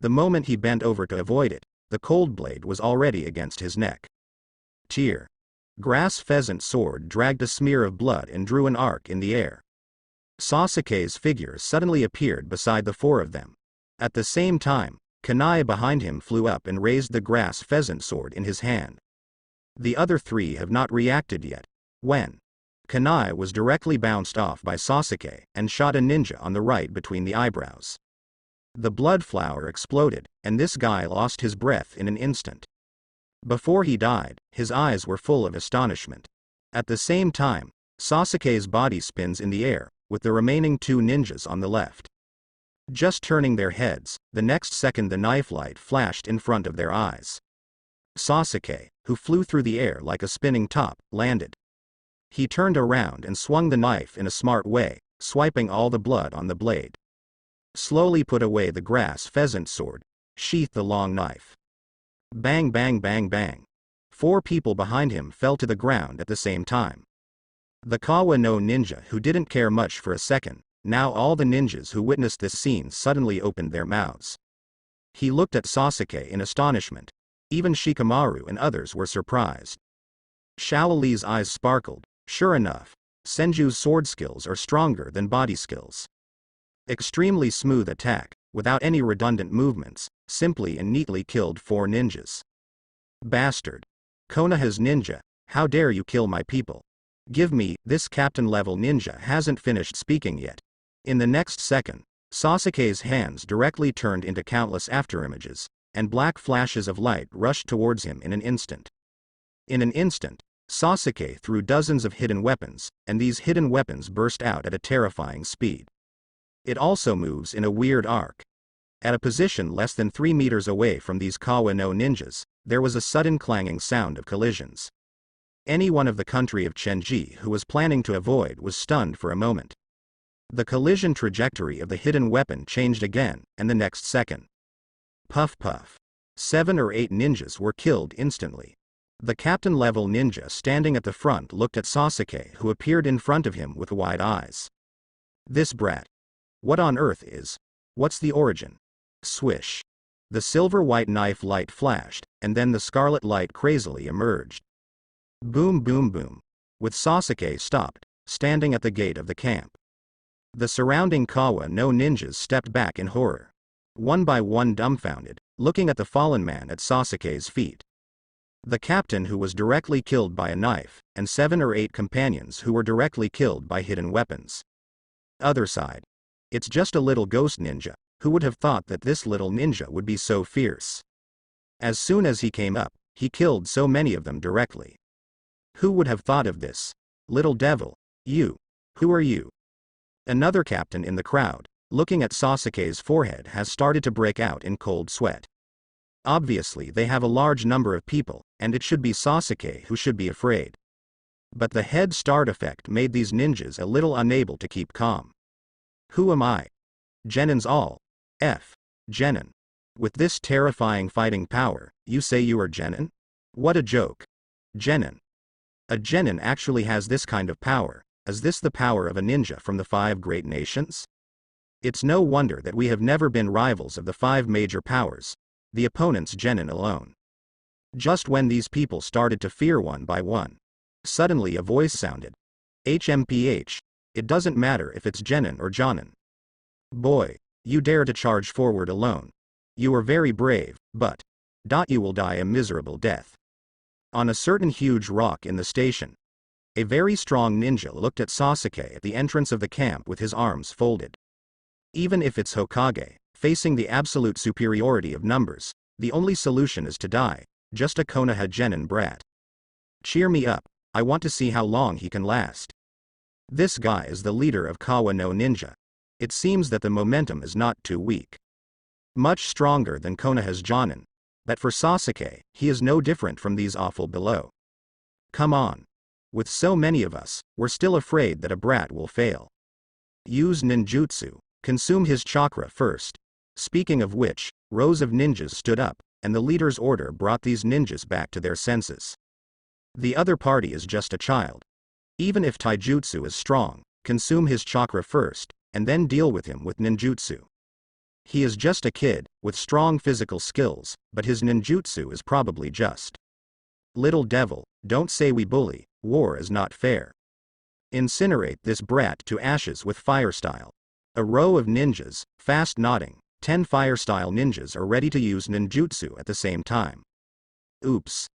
The moment he bent over to avoid it, the cold blade was already against his neck. Tear. Grass pheasant sword dragged a smear of blood and drew an arc in the air. Sasuke's figure suddenly appeared beside the 4 of them. At the same time, kunai behind him flew up and raised the grass pheasant sword in his hand. The other 3 have not reacted yet. When kunai was directly bounced off by Sasuke and shot a ninja on the right between the eyebrows. The blood flower exploded, and this guy lost his breath in an instant. Before he died, his eyes were full of astonishment. At the same time, Sasuke's body spins in the air, with the remaining 2 ninjas on the left. Just turning their heads, the next second the knife light flashed in front of their eyes. Sasuke, who flew through the air like a spinning top, landed. He turned around and swung the knife in a smart way, swiping all the blood on the blade. Slowly put away the grass pheasant sword, sheathed the long knife. Bang bang bang bang. 4 people behind him fell to the ground at the same time. The Kawa no ninja who didn't care much for a second, now all the ninjas who witnessed this scene suddenly opened their mouths. He looked at Sasuke in astonishment. Even Shikamaru and others were surprised. Xiaoli's eyes sparkled. Sure enough, Senju's sword skills are stronger than body skills. Extremely smooth attack, without any redundant movements, simply and neatly killed 4 ninjas. Bastard. Konoha's ninja, how dare you kill my people? Give me, this captain-level ninja hasn't finished speaking yet. In the next second, Sasuke's hands directly turned into countless afterimages, and black flashes of light rushed towards him in an instant. In an instant, Sasuke threw dozens of hidden weapons, and these hidden weapons burst out at a terrifying speed. It also moves in a weird arc. At a position less than 3 meters away from these Kawa no ninjas, there was a sudden clanging sound of collisions. Anyone of the country of Chenji who was planning to avoid was stunned for a moment. The collision trajectory of the hidden weapon changed again, and the next second. Puff puff. 7 or 8 ninjas were killed instantly. The captain-level ninja standing at the front looked at Sasuke, who appeared in front of him with wide eyes. This brat. What on earth is? What's the origin? Swish. The silver-white knife light flashed, and then the scarlet light crazily emerged. Boom boom boom. With Sasuke stopped, standing at the gate of the camp. The surrounding Kawa no ninjas stepped back in horror. One by one dumbfounded, looking at the fallen man at Sasuke's feet. The captain who was directly killed by a knife, and 7 or 8 companions who were directly killed by hidden weapons. Other side. It's just a little ghost ninja, who would have thought that this little ninja would be so fierce? As soon as he came up, he killed so many of them directly. Who would have thought of this? Little devil, you. Who are you? Another captain in the crowd, looking at Sasuke's forehead, has started to break out in cold sweat. Obviously they have a large number of people, and it should be Sasuke who should be afraid. But the head start effect made these ninjas a little unable to keep calm. Who am I? Genin's all. Genin. With this terrifying fighting power, you say you are Genin? What a joke. Genin. A Genin actually has this kind of power. Is this the power of a ninja from the 5 great nations? It's no wonder that we have never been rivals of the 5 major powers, the opponent's Genin alone. Just when these people started to fear one by one, suddenly a voice sounded. HMPH, it doesn't matter if it's Genin or Jonin. Boy, you dare to charge forward alone. You are very brave, but you will die a miserable death. On a certain huge rock in the station, a very strong ninja looked at Sasuke at the entrance of the camp with his arms folded. Even if it's Hokage, facing the absolute superiority of numbers, the only solution is to die, just a Konoha Genin brat. Cheer me up, I want to see how long he can last. This guy is the leader of Kawa no Ninja. It seems that the momentum is not too weak. Much stronger than Konoha's Jonin. That for Sasuke, he is no different from these awful below. Come on. With so many of us, we're still afraid that a brat will fail. Use ninjutsu, consume his chakra first. Speaking of which, rows of ninjas stood up, and the leader's order brought these ninjas back to their senses. The other party is just a child. Even if taijutsu is strong, consume his chakra first, and then deal with him with ninjutsu. He is just a kid, with strong physical skills, but his ninjutsu is probably just. Little devil, don't say we bully, war is not fair. Incinerate this brat to ashes with fire style. A row of ninjas, fast nodding, 10 fire style ninjas are ready to use ninjutsu at the same time. Oops.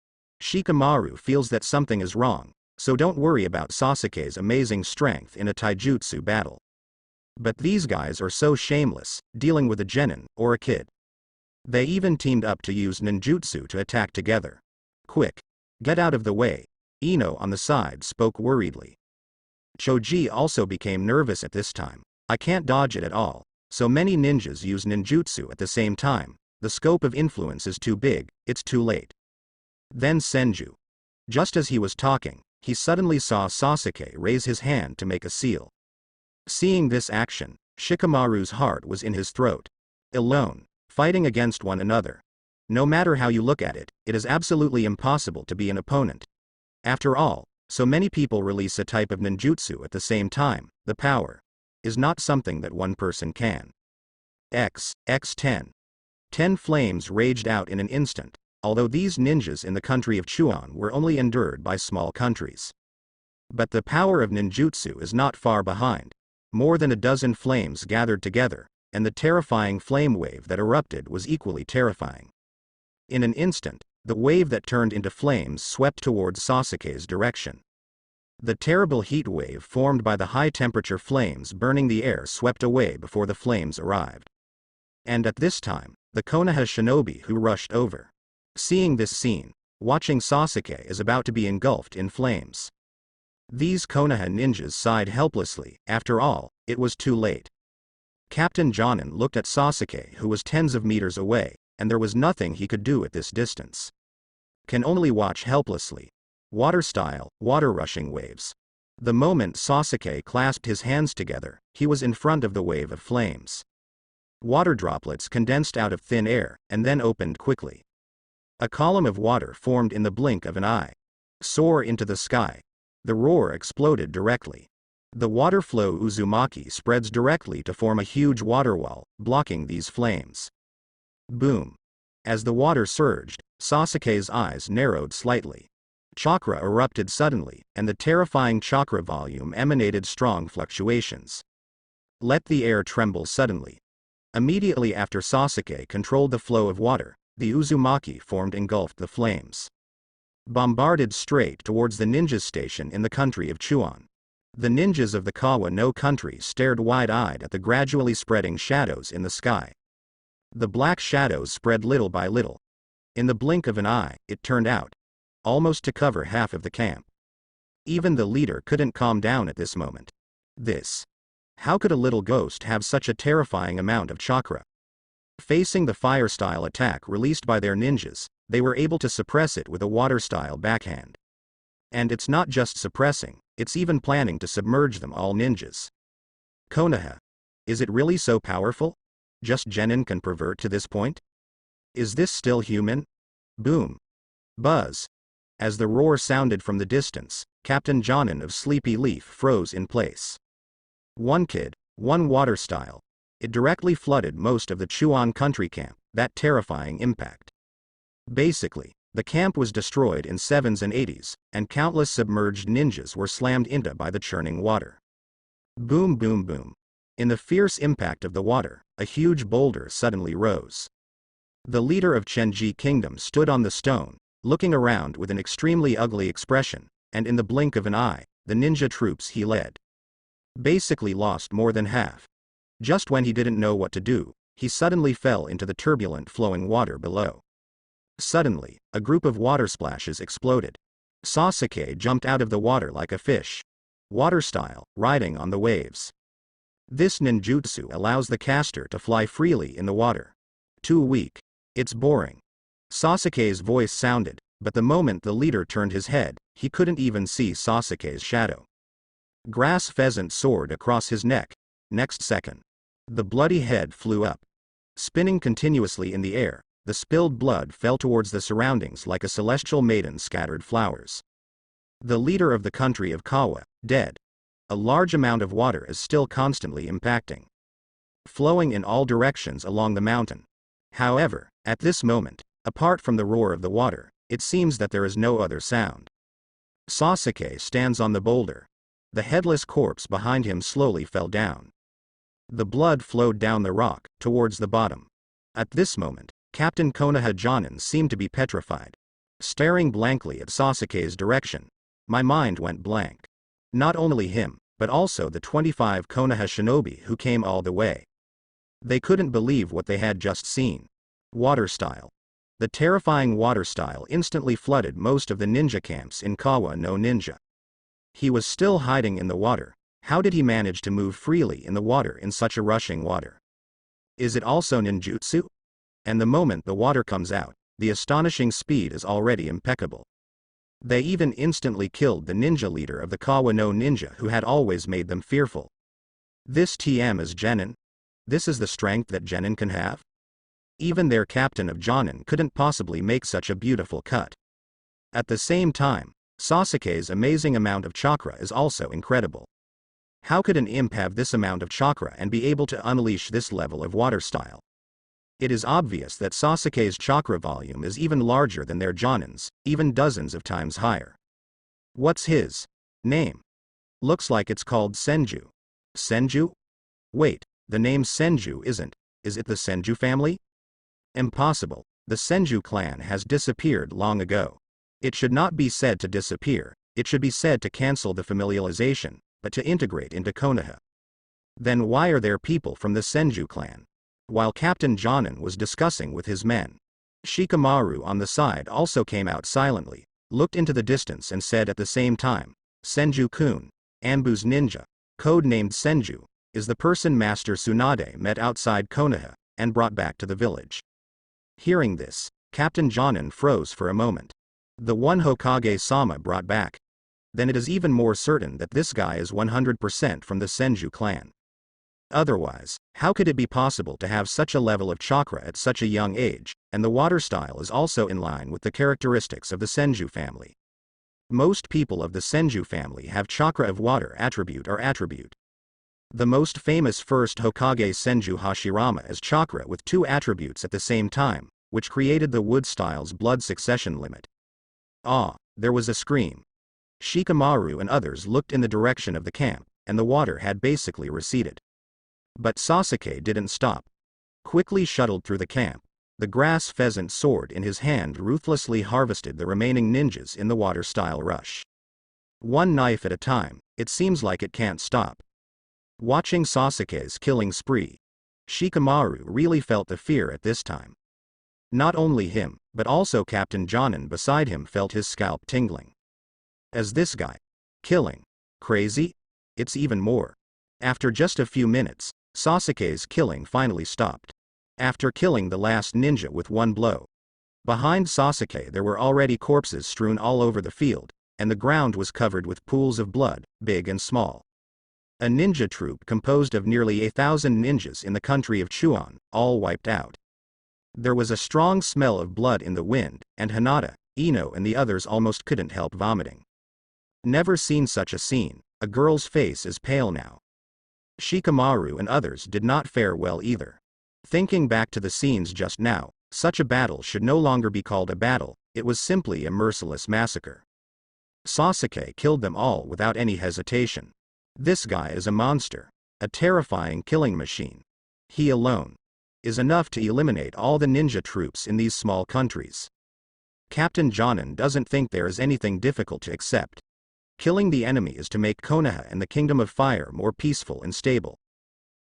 Shikamaru feels that something is wrong, so don't worry about Sasuke's amazing strength in a taijutsu battle. But these guys are so shameless, dealing with a genin, or a kid. They even teamed up to use ninjutsu to attack together. Quick. Get out of the way. Ino on the side spoke worriedly. Choji also became nervous at this time. I can't dodge it at all. So many ninjas use ninjutsu at the same time. The scope of influence is too big, it's too late. Then Senju. Just as he was talking, he suddenly saw Sasuke raise his hand to make a seal. Seeing this action, Shikamaru's heart was in his throat. Alone, fighting against one another. No matter how you look at it, it is absolutely impossible to be an opponent. After all, so many people release a type of ninjutsu at the same time. The power is not something that one person can. X10. 10 flames raged out in an instant, although these ninjas in the country of Chuan were only endured by small countries. But the power of ninjutsu is not far behind. More than a dozen flames gathered together, and the terrifying flame wave that erupted was equally terrifying. In an instant, the wave that turned into flames swept towards Sasuke's direction. The terrible heat wave formed by the high-temperature flames burning the air swept away before the flames arrived. And at this time, the Konoha shinobi who rushed over. Seeing this scene, watching Sasuke is about to be engulfed in flames. These Konoha ninjas sighed helplessly. After all, it was too late. Captain Jonin looked at Sasuke, who was tens of meters away, and there was nothing he could do at this distance. Can only watch helplessly. Water-style, water-rushing waves. The moment Sasuke clasped his hands together, he was in front of the wave of flames. Water droplets condensed out of thin air, and then opened quickly. A column of water formed in the blink of an eye. Soar into the sky. The roar exploded directly. The water flow Uzumaki spreads directly to form a huge water wall, blocking these flames. Boom. As the water surged, Sasuke's eyes narrowed slightly. Chakra erupted suddenly, and the terrifying chakra volume emanated strong fluctuations. Let the air tremble suddenly. Immediately after Sasuke controlled the flow of water, the Uzumaki formed engulfed the flames. Bombarded straight towards the ninja station in the country of Chuan. The ninjas of the Kawa no country stared wide-eyed at the gradually spreading shadows in the sky. The black shadows spread little by little. In the blink of an eye, it turned out, almost to cover half of the camp. Even the leader couldn't calm down at this moment. How could a little ghost have such a terrifying amount of chakra? Facing the fire-style attack released by their ninjas, they were able to suppress it with a water-style backhand. And it's not just suppressing, it's even planning to submerge them all ninjas. Konoha. Is it really so powerful? Just genin can pervert to this point? Is this still human? Boom. Buzz. As the roar sounded from the distance, Captain Jonin of Sleepy Leaf froze in place. One kid, one water style. It directly flooded most of the Chuan country camp, that terrifying impact. Basically, the camp was destroyed in 7s and 80s, and countless submerged ninjas were slammed into by the churning water. Boom boom boom. In the fierce impact of the water, a huge boulder suddenly rose. The leader of Chenji Kingdom stood on the stone, looking around with an extremely ugly expression, and in the blink of an eye, the ninja troops he led basically lost more than half. Just when he didn't know what to do, he suddenly fell into the turbulent flowing water below. Suddenly, a group of water splashes exploded. Sasuke jumped out of the water like a fish. Water style, riding on the waves. This ninjutsu allows the caster to fly freely in the water. Too weak. It's boring. Sasuke's voice sounded, but the moment the leader turned his head, he couldn't even see Sasuke's shadow. Grass pheasant soared across his neck. Next second, the bloody head flew up. Spinning continuously in the air, the spilled blood fell towards the surroundings like a celestial maiden scattered flowers. The leader of the country of Kawa, dead. A large amount of water is still constantly impacting, flowing in all directions along the mountain. However, at this moment, apart from the roar of the water, it seems that there is no other sound. Sasuke stands on the boulder. The headless corpse behind him slowly fell down. The blood flowed down the rock, towards the bottom. At this moment, Captain Konoha Jonin seemed to be petrified. Staring blankly at Sasuke's direction, my mind went blank. Not only him, but also the 25 Konoha shinobi who came all the way. They couldn't believe what they had just seen. Water style. The terrifying water style instantly flooded most of the ninja camps in Kawa no Ninja. He was still hiding in the water. How did he manage to move freely in the water in such a rushing water? Is it also ninjutsu? And the moment the water comes out, the astonishing speed is already impeccable. They even instantly killed the ninja leader of the Kawa no Ninja who had always made them fearful. This TM is genin? This is the strength that genin can have? Even their captain of Jonin couldn't possibly make such a beautiful cut. At the same time, Sasuke's amazing amount of chakra is also incredible. How could an imp have this amount of chakra and be able to unleash this level of water style? It is obvious that Sasuke's chakra volume is even larger than their Jonin's, even dozens of times higher. What's his name? Looks like it's called Senju. Senju? Wait, the name Senju isn't. Is it the Senju family? Impossible. The Senju clan has disappeared long ago. It should not be said to disappear, it should be said to cancel the familialization, but to integrate into Konoha. Then why are there people from the Senju clan? While Captain Jonin was discussing with his men, Shikamaru on the side also came out silently, looked into the distance and said at the same time, Senju-kun, Anbu's ninja, code-named Senju, is the person Master Tsunade met outside Konoha, and brought back to the village. Hearing this, Captain Jonin froze for a moment. The one Hokage-sama brought back. Then it is even more certain that this guy is 100% from the Senju clan. Otherwise, how could it be possible to have such a level of chakra at such a young age, and the water style is also in line with the characteristics of the Senju family. Most people of the Senju family have chakra of water attribute or attribute. The most famous first Hokage Senju Hashirama is chakra with two attributes at the same time, which created the wood style's blood succession limit. Ah, there was a scream. Shikamaru and others looked in the direction of the camp, and the water had basically receded. But Sasuke didn't stop. Quickly shuttled through the camp, the grass pheasant sword in his hand ruthlessly harvested the remaining ninjas in the water-style rush. One knife at a time, it seems like it can't stop. Watching Sasuke's killing spree, Shikamaru really felt the fear at this time. Not only him, but also Captain Jonin beside him felt his scalp tingling. As this guy? Killing? Crazy? It's even more. After just a few minutes, Sasuke's killing finally stopped. After killing the last ninja with one blow. Behind Sasuke there were already corpses strewn all over the field, and the ground was covered with pools of blood, big and small. A ninja troop composed of nearly 1,000 ninjas in the country of Chuan, all wiped out. There was a strong smell of blood in the wind, and Hinata, Ino and the others almost couldn't help vomiting. Never seen such a scene. A girl's face is pale now. Shikamaru and others did not fare well either. Thinking back to the scenes just now, such a battle should no longer be called a battle, it was simply a merciless massacre. Sasuke killed them all without any hesitation. This guy is a monster. A terrifying killing machine. He alone is enough to eliminate all the ninja troops in these small countries. Captain Jonin doesn't think there is anything difficult to accept. Killing the enemy is to make Konoha and the Kingdom of Fire more peaceful and stable.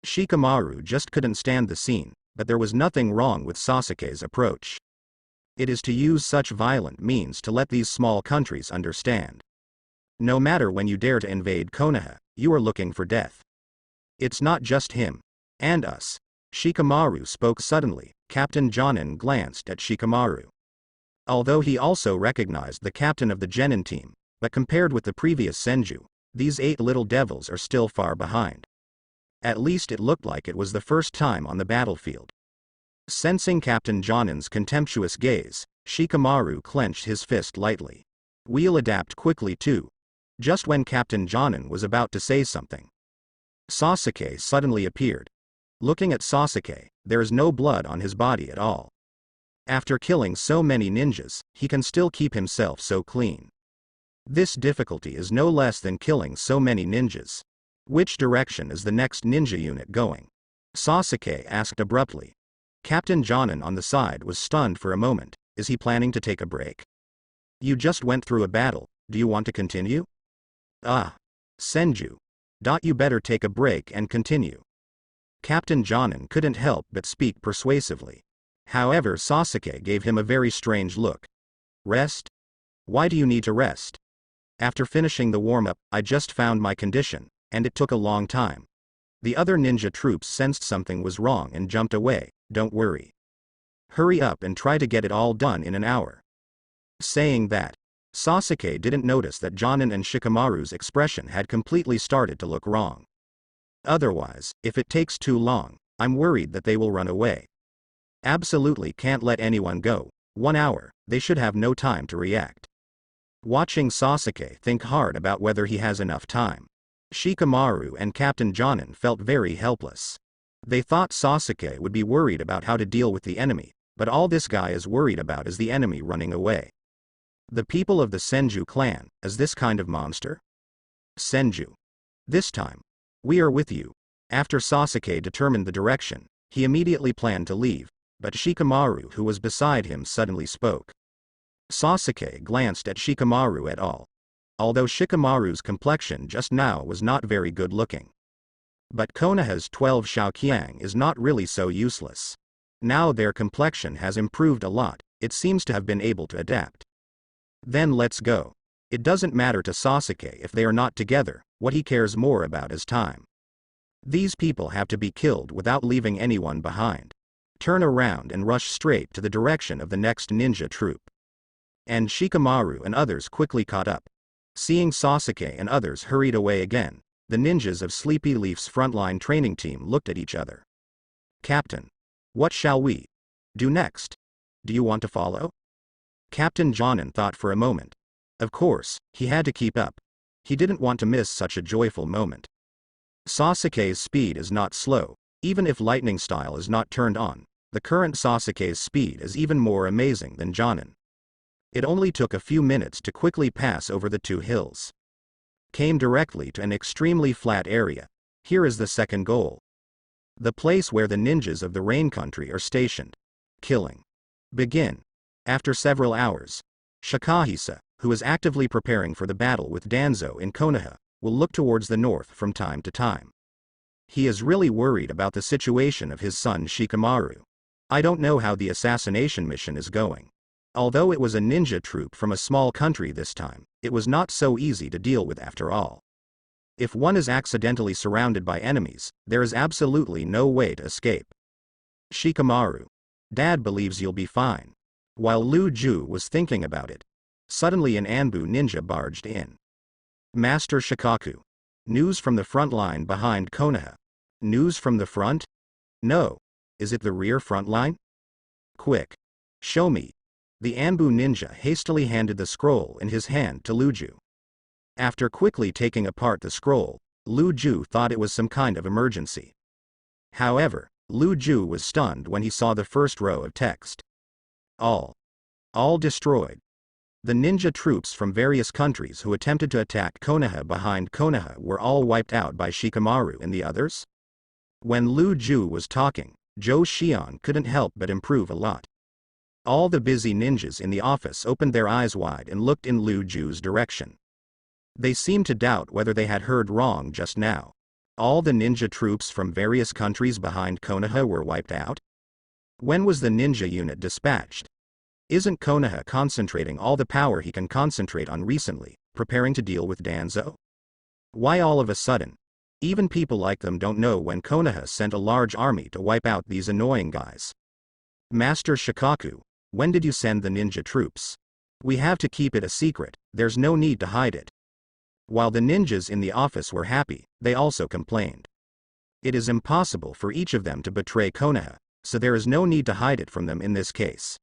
Shikamaru just couldn't stand the scene, but there was nothing wrong with Sasuke's approach. It is to use such violent means to let these small countries understand. No matter when you dare to invade Konoha, you are looking for death. It's not just him. And us. Shikamaru spoke suddenly. Captain Jonin glanced at Shikamaru. Although he also recognized the captain of the Genin team, but compared with the previous Senju, these 8 little devils are still far behind. At least it looked like it was the first time on the battlefield. Sensing Captain Jonin's contemptuous gaze, Shikamaru clenched his fist lightly. We'll adapt quickly too. Just when Captain Jonin was about to say something, Sasuke suddenly appeared. Looking at Sasuke, there is no blood on his body at all. After killing so many ninjas, he can still keep himself so clean. This difficulty is no less than killing so many ninjas. Which direction is the next ninja unit going? Sasuke asked abruptly. Captain Jonin on the side was stunned for a moment. Is he planning to take a break? You just went through a battle, do you want to continue? Ah. Senju. You better take a break and continue. Captain Jonin couldn't help but speak persuasively. However, Sasuke gave him a very strange look. Rest? Why do you need to rest? After finishing the warm-up, I just found my condition, and it took a long time. The other ninja troops sensed something was wrong and jumped away. Don't worry. Hurry up and try to get it all done in an hour. Saying that, Sasuke didn't notice that Jonin and Shikamaru's expression had completely started to look wrong. Otherwise, if it takes too long, I'm worried that they will run away. Absolutely can't let anyone go. 1 hour, they should have no time to react. Watching Sasuke think hard about whether he has enough time, Shikamaru and Captain Jonin felt very helpless. They thought Sasuke would be worried about how to deal with the enemy, but all this guy is worried about is the enemy running away. The people of the Senju clan, is this kind of monster? Senju. This time. We are with you. After Sasuke determined the direction, he immediately planned to leave, but Shikamaru who was beside him suddenly spoke. Sasuke glanced at Shikamaru et al. Although Shikamaru's complexion just now was not very good looking. But Konoha's 12 Xiaoqiang is not really so useless. Now their complexion has improved a lot, it seems to have been able to adapt. Then let's go. It doesn't matter to Sasuke if they are not together, what he cares more about is time. These people have to be killed without leaving anyone behind. Turn around and rush straight to the direction of the next ninja troop. And Shikamaru and others quickly caught up. Seeing Sasuke and others hurried away again, the ninjas of Sleepy Leaf's frontline training team looked at each other. Captain. What shall we do next? Do you want to follow? Captain Jonin thought for a moment. Of course, he had to keep up. He didn't want to miss such a joyful moment. Sasuke's speed is not slow, even if lightning style is not turned on, the current Sasuke's speed is even more amazing than Jonin. It only took a few minutes to quickly pass over the 2 hills. Came directly to an extremely flat area. Here is the second goal. The place where the ninjas of the Rain Country are stationed. Killing. Begin. After several hours, Shikahisa, who is actively preparing for the battle with Danzo in Konoha, will look towards the north from time to time. He is really worried about the situation of his son Shikamaru. I don't know how the assassination mission is going. Although it was a ninja troop from a small country this time, it was not so easy to deal with after all. If one is accidentally surrounded by enemies, there is absolutely no way to escape. Shikamaru. Dad believes you'll be fine. While Lu Ju was thinking about it, suddenly an Anbu ninja barged in. Master Shikaku. News from the front line behind Konoha. News from the front? No. Is it the rear front line? Quick. Show me. The Anbu ninja hastily handed the scroll in his hand to Lu Ju. After quickly taking apart the scroll, Lu Ju thought it was some kind of emergency. However, Lu Ju was stunned when he saw the first row of text. All destroyed. The ninja troops from various countries who attempted to attack Konoha behind Konoha were all wiped out by Shikamaru and the others? When Lu Ju was talking, Zhou Xian couldn't help but improve a lot. All the busy ninjas in the office opened their eyes wide and looked in Lu Ju's direction. They seemed to doubt whether they had heard wrong just now. All the ninja troops from various countries behind Konoha were wiped out? When was the ninja unit dispatched? Isn't Konoha concentrating all the power he can concentrate on recently, preparing to deal with Danzo? Why all of a sudden? Even people like them don't know when Konoha sent a large army to wipe out these annoying guys. Master Shikaku, when did you send the ninja troops? We have to keep it a secret, there's no need to hide it. While the ninjas in the office were happy, they also complained. It is impossible for each of them to betray Konoha, so there is no need to hide it from them in this case.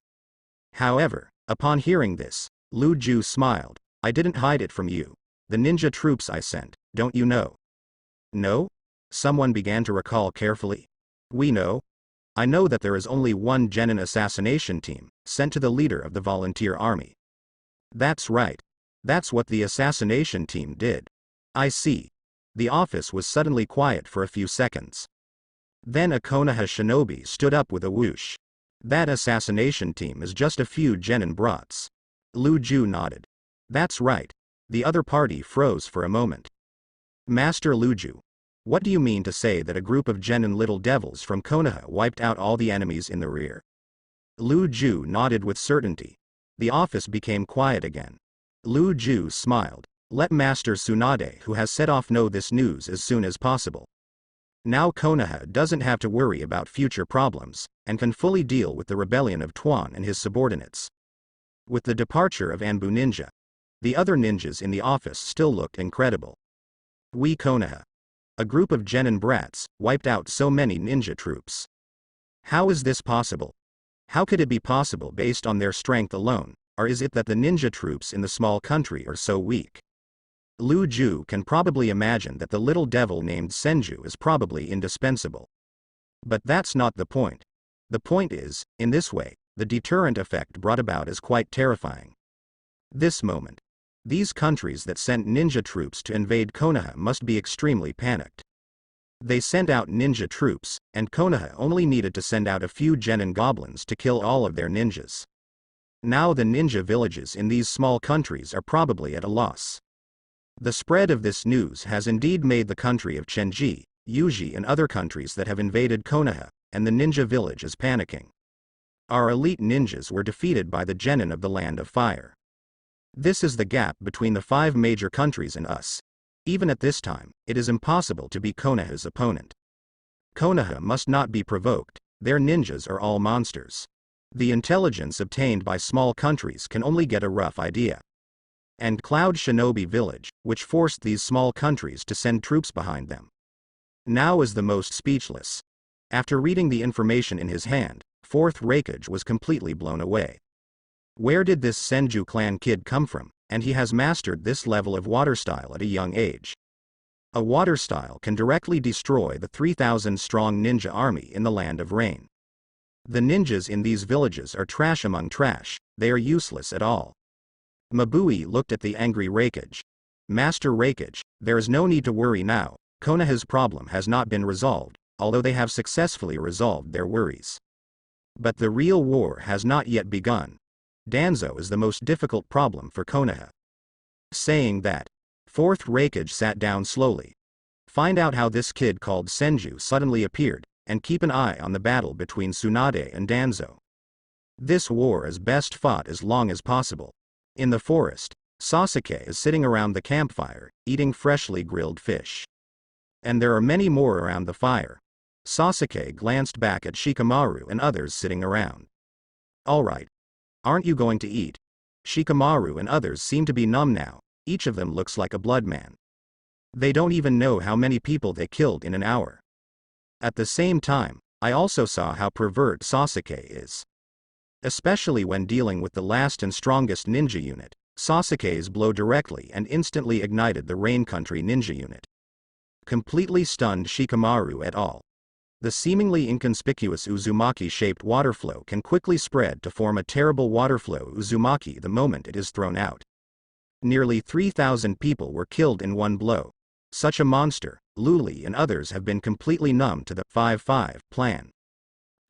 However, upon hearing this, Lu Ju smiled. I didn't hide it from you. The ninja troops I sent, don't you know? No? Someone began to recall carefully. We know. I know that there is only one genin assassination team, sent to the leader of the volunteer army. That's right. That's what the assassination team did. I see. The office was suddenly quiet for a few seconds. Then a Konoha shinobi stood up with a whoosh. That assassination team is just a few genin brats. Lu Ju nodded. That's right. The other party froze for a moment. Master Lu Ju, what do you mean to say that a group of genin little devils from Konoha wiped out all the enemies in the rear? Lu Ju nodded with certainty. The office became quiet again. Lu Ju smiled. Let Master Tsunade, who has set off, know this news as soon as possible. Now Konoha doesn't have to worry about future problems, and can fully deal with the rebellion of Tuan and his subordinates. With the departure of Anbu Ninja, the other ninjas in the office still looked incredible. We Konoha, a group of genin brats, wiped out so many ninja troops. How is this possible? How could it be possible based on their strength alone, or is it that the ninja troops in the small country are so weak? Lu Ju can probably imagine that the little devil named Senju is probably indispensable. But that's not the point. The point is, in this way, the deterrent effect brought about is quite terrifying. This moment. These countries that sent ninja troops to invade Konoha must be extremely panicked. They sent out ninja troops, and Konoha only needed to send out a few genin goblins to kill all of their ninjas. Now the ninja villages in these small countries are probably at a loss. The spread of this news has indeed made the country of Chenji, Yuji and other countries that have invaded Konoha, and the ninja village is panicking. Our elite ninjas were defeated by the genin of the Land of Fire. This is the gap between the 5 major countries and us. Even at this time, it is impossible to be Konoha's opponent. Konoha must not be provoked, their ninjas are all monsters. The intelligence obtained by small countries can only get a rough idea. And Cloud Shinobi Village, which forced these small countries to send troops behind them. Now is the most speechless. After reading the information in his hand, 4th Raikage was completely blown away. Where did this Senju clan kid come from, and he has mastered this level of water style at a young age? A water style can directly destroy the 3,000-strong ninja army in the Land of Rain. The ninjas in these villages are trash among trash, they are useless at all. Mabui looked at the angry Raikage. Master Raikage, there is no need to worry now, Konoha's problem has not been resolved, although they have successfully resolved their worries. But the real war has not yet begun. Danzo is the most difficult problem for Konoha. Saying that, 4th Raikage sat down slowly. Find out how this kid called Senju suddenly appeared, and keep an eye on the battle between Tsunade and Danzo. This war is best fought as long as possible. In the forest, Sasuke is sitting around the campfire, eating freshly grilled fish. And there are many more around the fire. Sasuke glanced back at Shikamaru and others sitting around. Alright. Aren't you going to eat? Shikamaru and others seem to be numb now, each of them looks like a blood man. They don't even know how many people they killed in an hour. At the same time, I also saw how pervert Sasuke is. Especially when dealing with the last and strongest ninja unit, Sasuke's blow directly and instantly ignited the Rain Country ninja unit. Completely stunned Shikamaru et al. The seemingly inconspicuous Uzumaki-shaped water flow can quickly spread to form a terrible water flow Uzumaki the moment it is thrown out. Nearly 3,000 people were killed in one blow. Such a monster, Luli and others have been completely numb to the 5-5 plan.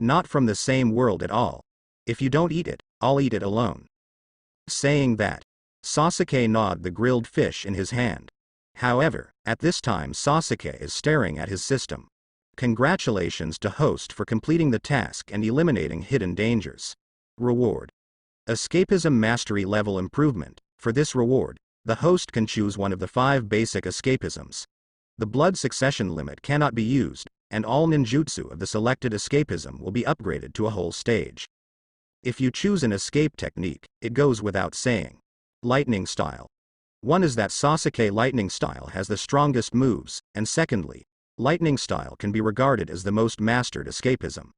Not from the same world at all. If you don't eat it, I'll eat it alone. Saying that, Sasuke gnawed the grilled fish in his hand. However, at this time Sasuke is staring at his system. Congratulations to host for completing the task and eliminating hidden dangers. Reward. Escapism Mastery Level Improvement. For this reward, the host can choose one of the 5 basic escapisms. The blood succession limit cannot be used, and all ninjutsu of the selected escapism will be upgraded to a whole stage. If you choose an escape technique, it goes without saying. Lightning Style. One is that Sasuke Lightning Style has the strongest moves, and secondly, Lightning Style can be regarded as the most mastered escapism.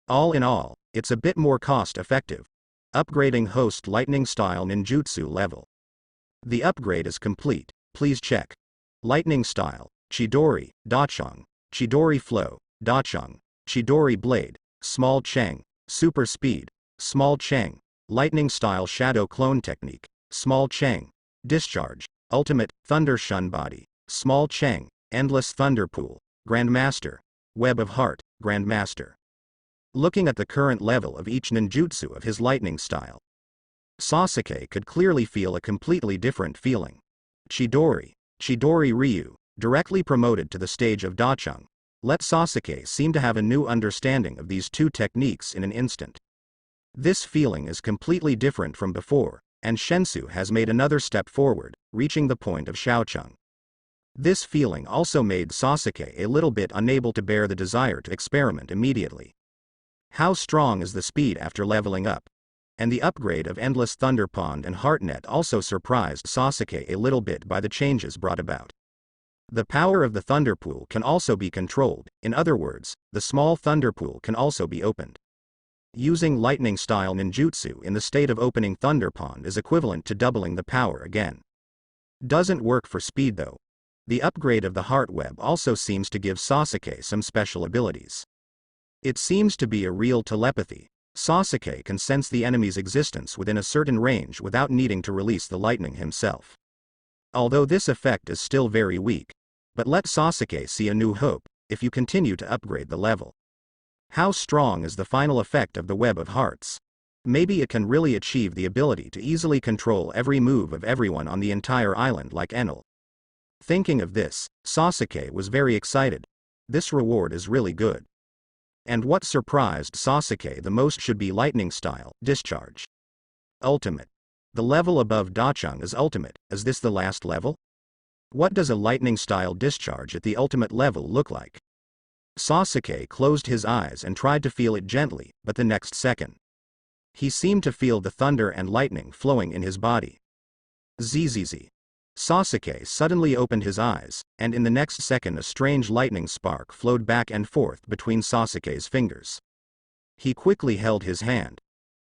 All in all, it's a bit more cost-effective. Upgrading Host Lightning Style Ninjutsu Level. The upgrade is complete, please check. Lightning Style, Chidori, Dachang, Chidori Flow, Dachang, Chidori Blade, Small Cheng, Super Speed, Small Cheng, Lightning Style Shadow Clone Technique, Small Cheng, Discharge, Ultimate, Thunder Shun Body, Small Cheng, Endless Thunder Pool, Grandmaster, Web of Heart, Grandmaster. Looking at the current level of each ninjutsu of his lightning style, Sasuke could clearly feel a completely different feeling. Chidori Ryu, directly promoted to the stage of Dachang, let Sasuke seem to have a new understanding of these two techniques in an instant. This feeling is completely different from before, and Shensu has made another step forward, reaching the point of Xiaocheng. This feeling also made Sasuke a little bit unable to bear the desire to experiment immediately. How strong is the speed after leveling up? And the upgrade of Endless Thunder Pond and Heartnet also surprised Sasuke a little bit by the changes brought about. The power of the Thunder Pool can also be controlled, in other words, the small Thunder Pool can also be opened. Using Lightning Style Ninjutsu in the state of opening Thunder Pond is equivalent to doubling the power again. Doesn't work for speed though. The upgrade of the Heart Web also seems to give Sasuke some special abilities. It seems to be a real telepathy. Sasuke can sense the enemy's existence within a certain range without needing to release the lightning himself. Although this effect is still very weak, but let Sasuke see a new hope, if you continue to upgrade the level. How strong is the final effect of the Web of Hearts? Maybe it can really achieve the ability to easily control every move of everyone on the entire island like Enel. Thinking of this, Sasuke was very excited. This reward is really good. And what surprised Sasuke the most should be Lightning Style, Discharge. Ultimate. The level above Dachang is Ultimate, is this the last level? What does a Lightning Style Discharge at the ultimate level look like? Sasuke closed his eyes and tried to feel it gently, but the next second, he seemed to feel the thunder and lightning flowing in his body. Zzz. Sasuke suddenly opened his eyes, and in the next second a strange lightning spark flowed back and forth between Sasuke's fingers. He quickly held his hand.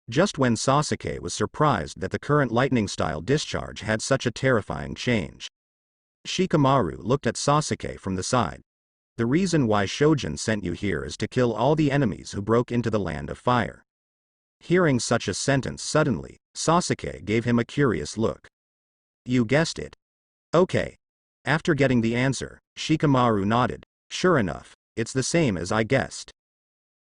Just when Sasuke was surprised that the current lightning style discharge had such a terrifying change. Shikamaru looked at Sasuke from the side. The reason why Shojin sent you here is to kill all the enemies who broke into the land of fire. Hearing such a sentence suddenly, Sasuke gave him a curious look. You guessed it. Okay. After getting the answer, Shikamaru nodded. Sure enough, it's the same as I guessed.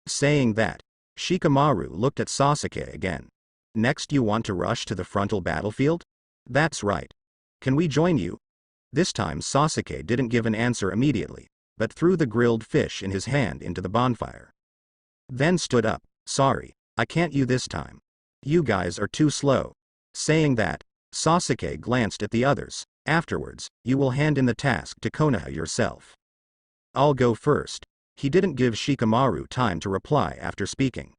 Saying that, Shikamaru looked at Sasuke again. Next you want to rush to the frontal battlefield? That's right. Can we join you? This time Sasuke didn't give an answer immediately. but threw the grilled fish in his hand into the bonfire. Then stood up. Sorry, I can't you this time. You guys are too slow. Saying that, Sasuke glanced at the others. Afterwards, you will hand in the task to Konoha yourself. I'll go first. He didn't give Shikamaru time to reply after speaking.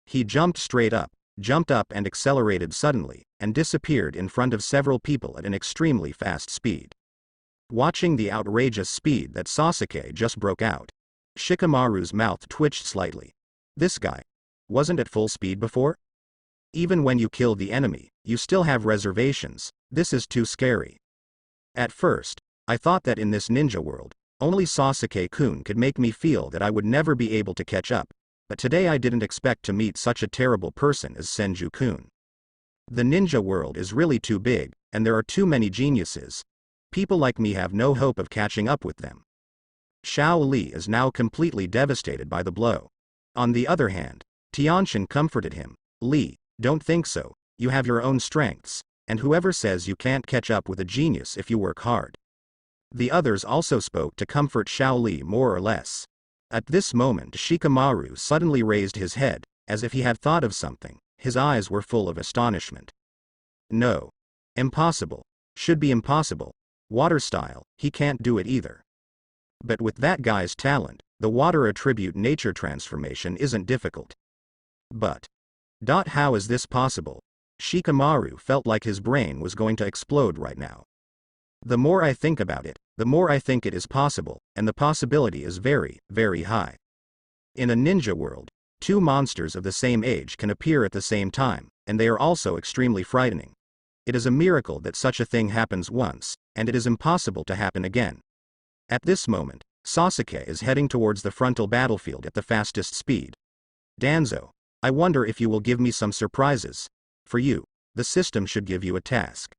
He jumped straight up, jumped up and accelerated suddenly, and disappeared in front of several people at an extremely fast speed. Watching the outrageous speed that Sasuke just broke out, Shikamaru's mouth twitched slightly. This guy wasn't at full speed before? Even when you kill the enemy, you still have reservations. This is too scary. At first, I thought that in this ninja world, only Sasuke-kun could make me feel that I would never be able to catch up, but today I didn't expect to meet such a terrible person as Senju-kun. The ninja world is really too big, and there are too many geniuses. People like me have no hope of catching up with them. Xiaoli is now completely devastated by the blow. On the other hand, Tiantian comforted him. Li, don't think so, you have your own strengths, and whoever says you can't catch up with a genius if you work hard. The others also spoke to comfort Xiaoli more or less. At this moment Shikamaru suddenly raised his head, as if he had thought of something. His eyes were full of astonishment. No. Impossible. Should be impossible. Water style, he can't do it either. But with that guy's talent, the water attribute nature transformation isn't difficult. But how is this possible? Shikamaru felt like his brain was going to explode right now. The more I think about it, the more I think it is possible, and the possibility is very, very high. In a ninja world, two monsters of the same age can appear at the same time, and they are also extremely frightening. It is a miracle that such a thing happens once, and it is impossible to happen again. At this moment, Sasuke is heading towards the frontal battlefield at the fastest speed. Danzo, I wonder if you will give me some surprises. For you, the system should give you a task.